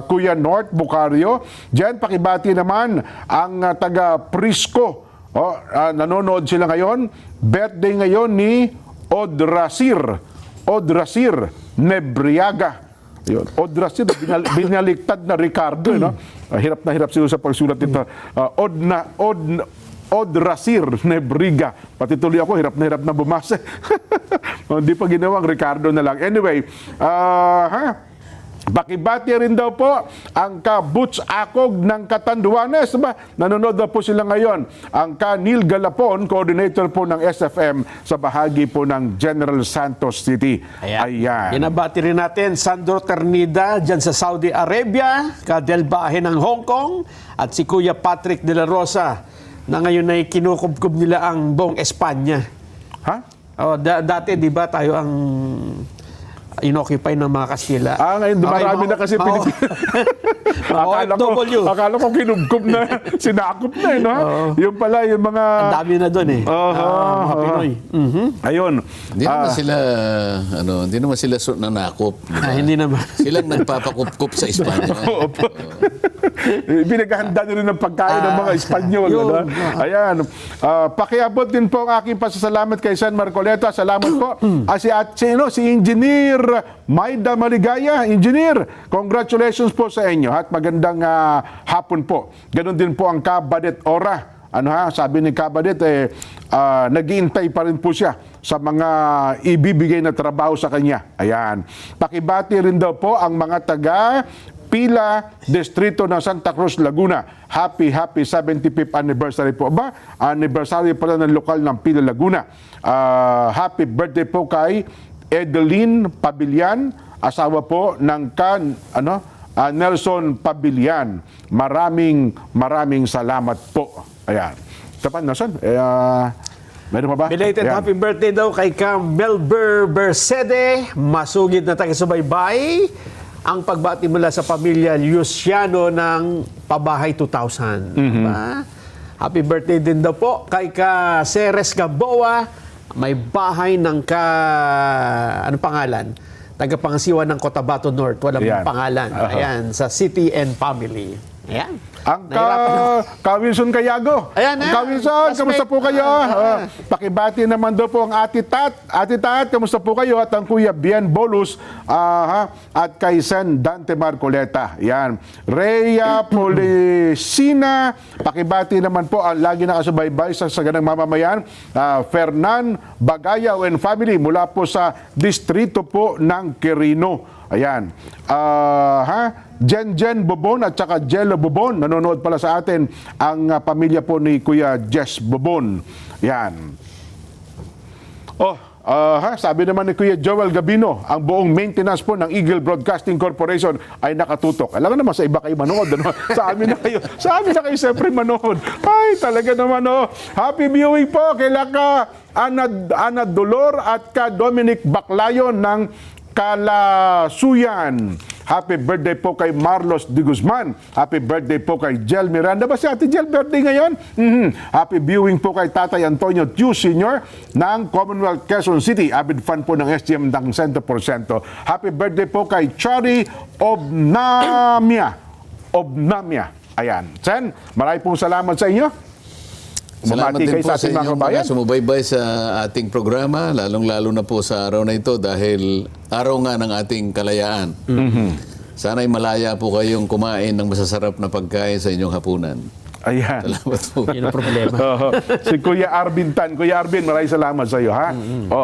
Kuya North Bucario, diyan pakibati naman ang taga Prisco Nanonood sila ngayon. Birthday ngayon ni Odrasir Nebriaga. Yun. Odrasir, binaliktad na Ricardo. No? Hirap na hirap sila sa pagsulat nito. Odrasir Nebriga. Pati tuloy ako, hirap na bumasa. Hindi pa ginawang Ricardo na lang. Anyway, bakibati rin daw po ang ka-Butch Akog ng Catanduanes. Nanonood daw po sila ngayon. Ang ka-Neil Galapon, coordinator po ng SFM sa bahagi po ng General Santos City. Ayan. Binabati rin natin Sandro Ternida dyan sa Saudi Arabia, ka-Del Bahe ng Hong Kong, at si Kuya Patrick de la Rosa na ngayon ay kinukubkub nila ang buong Espanya. Ha? Dati, di ba, tayo ang inoccupy ng mga Kastila. Ngayon, dumarami na kasi Pilipinas. Akala ko kinubkob na, sinakop na, no? Yung pala, yung mga... Ang dami na doon eh. Mga Pinoy. Ayun. Hindi naman sila nanakop. Hindi naman. Silang nagpapakupkup sa Espanya. Binaghanda nyo rin ng pagkain ng mga Espanyol. Ano? Ayan. Pakiabot din po ang aking pasasalamat kay San Marcoleta. Salamat po. Si Engineer Maida Maligaya. Engineer, congratulations po sa inyo at magandang hapon po. Ganon din po ang Kabadet Ora. Sabi ni Kabadet, nag-iintay pa rin po siya sa mga ibibigay na trabaho sa kanya. Ayan. Pakibati rin daw po ang mga taga Pila, Distrito ng Santa Cruz, Laguna. Happy 75th anniversary po. Anniversary pala ng lokal ng Pila, Laguna. Happy birthday po kay Edeline Pabilian, asawa po ng Nelson Pabilian. Maraming salamat po. Ayan. Tapan, Nelson? Meron pa ba? Belated happy birthday daw kay Melber Bersede. Masugid na taga-subaybay. Ang pagbati mula sa pamilya Luciano ng Pabahay 2000. Diba? Happy birthday din daw po kay Ceres Gamboa. May bahay ng ano pangalan? Tagapangasiwa ng Cotabato North. Walang pangalan. Ayan, sa City and Family. Ayan. Ang Wilson Cayago. Ayan na. Wilson, kamusta po kayo? Pakibati naman daw po ang Ate Tat. Ate Tat, kamusta po kayo? At ang Kuya Bien Bolus at kay Sen Dante Marcoleta. Yan. Rhea Policina. Pakibati naman po ang lagi nakasubaybay sa saganang mamamayan. Fernan Bagayaw and family mula po sa distrito po ng Quirino. Ayan. Jen Bobon at saka Jello Bobon. Nanonood pala sa atin ang pamilya po ni Kuya Jess Bobon. Yan. Sabi naman ni Kuya Joel Gabino, ang buong maintenance po ng Eagle Broadcasting Corporation ay nakatutok. Alam naman sa iba kayo manood. Ano? Sa amin na kayo siyempre manood. Ay, talaga naman. Happy viewing po kay Ana Dolor at ka Dominic Baclayon ng Kalasuyan. Happy birthday po kay Marlos de Guzman. Happy birthday po kay Jel Miranda. Ba si Ate Jel birthday ngayon? Happy viewing po kay Tatay Antonio Tiu Sr. ng Commonwealth Quezon City. Avid fan po ng SGM ng 100%. Happy birthday po kay Chari Obnamia. Ayan. Sen, maraming pong salamat sa inyo. Salamat din po sa inyong mga sumubaybay sa ating programa, lalong-lalo na po sa araw na ito dahil araw nga ng ating kalayaan. Sana'y malaya po kayong kumain ng masasarap na pagkain sa inyong hapunan. Ayan. Salamat po. Yun ang problema. Si Kuya Arvin Tan. Kuya Arvin, maraming salamat sa iyo.